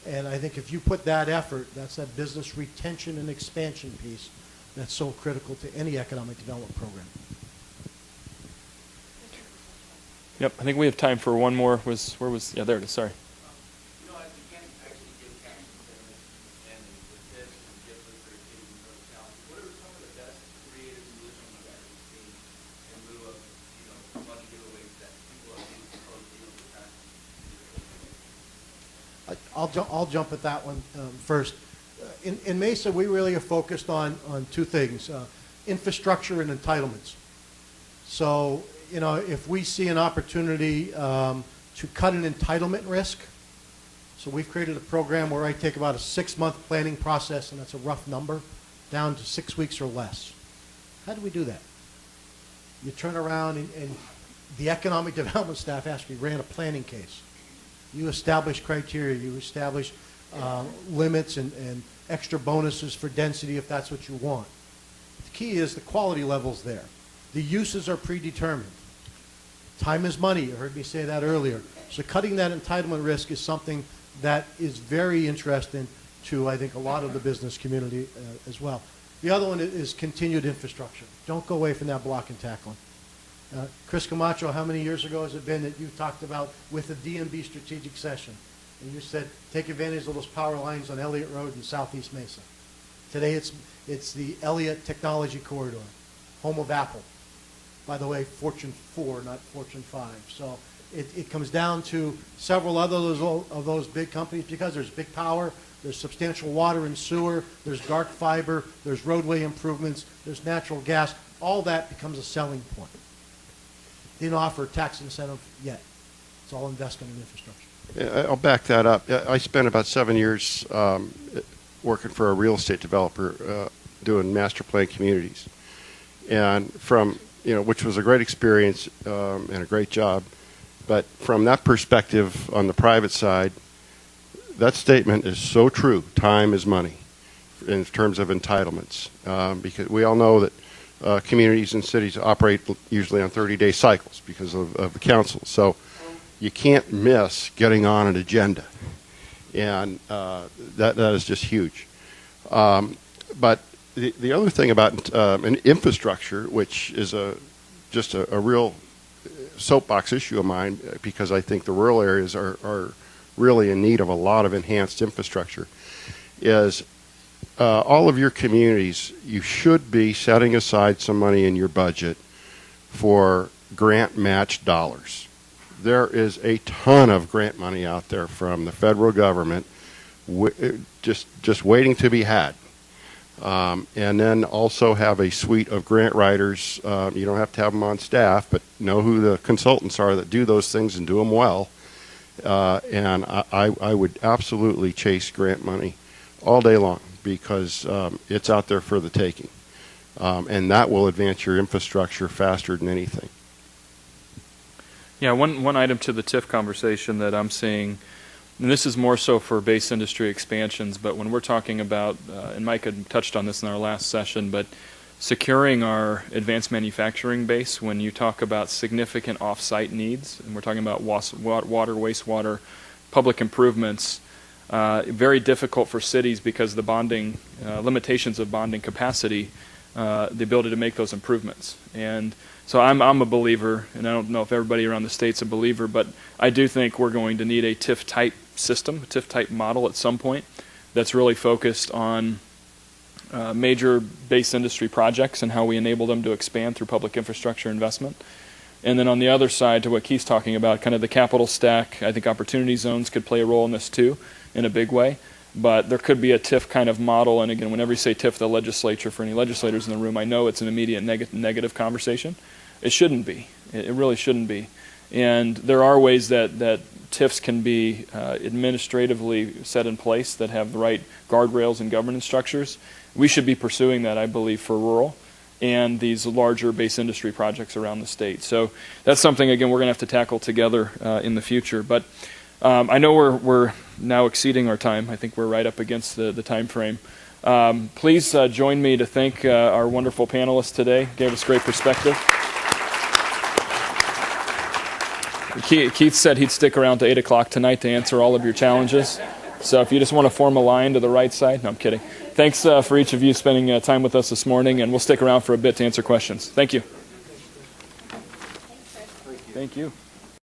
and I think if you put that effort, that's that business retention and expansion piece that's so critical to any economic development program. Yep, I think we have time for one more. There it is, sorry. As we can't actually give tax incentives and with this and give lucrative cities in North County, what are some of the best I'll jump at that one first. In Mesa, we really are focused on two things, infrastructure and entitlements. So, if we see an opportunity to cut an entitlement risk, so we've created a program where I take about a 6-month planning process, and that's a rough number, down to 6 weeks or less. How do we do that? You turn around and the economic development staff actually ran a planning case. You establish criteria, you establish limits and extra bonuses for density if that's what you want. The key is the quality level's there. The uses are predetermined. Time is money, you heard me say that earlier. So cutting that entitlement risk is something that is very interesting to, I think, a lot of the business community as well. The other one is continued infrastructure. Don't go away from that block and tackling. Chris Camacho, how many years ago has it been that you talked about with the DMB strategic session? And you said, take advantage of those power lines on Elliott Road in Southeast Mesa. Today it's the Elliott Technology Corridor, home of Apple. By the way, Fortune 4, not Fortune 5. So it comes down to several other of those big companies because there's big power, there's substantial water and sewer, there's dark fiber, there's roadway improvements, there's natural gas. All that becomes a selling point. Didn't offer a tax incentive yet. It's all investment in infrastructure. Yeah, I'll back that up. I spent about 7 years working for a real estate developer doing master plan communities, and which was a great experience and a great job. But from that perspective, on the private side, that statement is so true. Time is money in terms of entitlements, because we all know that communities and cities operate usually on 30-day cycles because of the council. So you can't miss getting on an agenda, and that is just huge. But the other thing about an infrastructure, which is just a real soapbox issue of mine, because I think the rural areas are really in need of a lot of enhanced infrastructure, is all of your communities, you should be setting aside some money in your budget for grant match dollars. There is a ton of grant money out there from the federal government just waiting to be had. And then also have a suite of grant writers. You don't have to have them on staff, but know who the consultants are that do those things and do them well. And I would absolutely chase grant money all day long because it's out there for the taking. And that will advance your infrastructure faster than anything. Yeah, one item to the TIF conversation that I'm seeing, and this is more so for base industry expansions, but when we're talking about, and Mike had touched on this in our last session, but securing our advanced manufacturing base, when you talk about significant off-site needs, and we're talking about water, wastewater, public improvements, very difficult for cities because of the bonding, limitations of bonding capacity, the ability to make those improvements. And so I'm a believer, and I don't know if everybody around the state's a believer, but I do think we're going to need a TIF-type system, a TIF-type model at some point that's really focused on major base industry projects and how we enable them to expand through public infrastructure investment. And then on the other side, to what Keith's talking about, kind of the capital stack, I think opportunity zones could play a role in this too, in a big way. But there could be a TIF kind of model, and again, whenever you say TIF, the legislature, for any legislators in the room, I know it's an immediate negative conversation. It shouldn't be. It really shouldn't be. And there are ways that TIFs can be administratively set in place that have the right guardrails and governance structures. We should be pursuing that, I believe, for rural and these larger base industry projects around the state. So that's something, again, we're going to have to tackle together in the future. But I know we're now exceeding our time. I think we're right up against the time frame. Please join me to thank our wonderful panelists today. Gave us great perspective. Keith said he'd stick around to 8 o'clock tonight to answer all of your challenges. So if you just want to form a line to the right side. No, I'm kidding. Thanks for each of you spending time with us this morning, and we'll stick around for a bit to answer questions. Thank you. Thank you.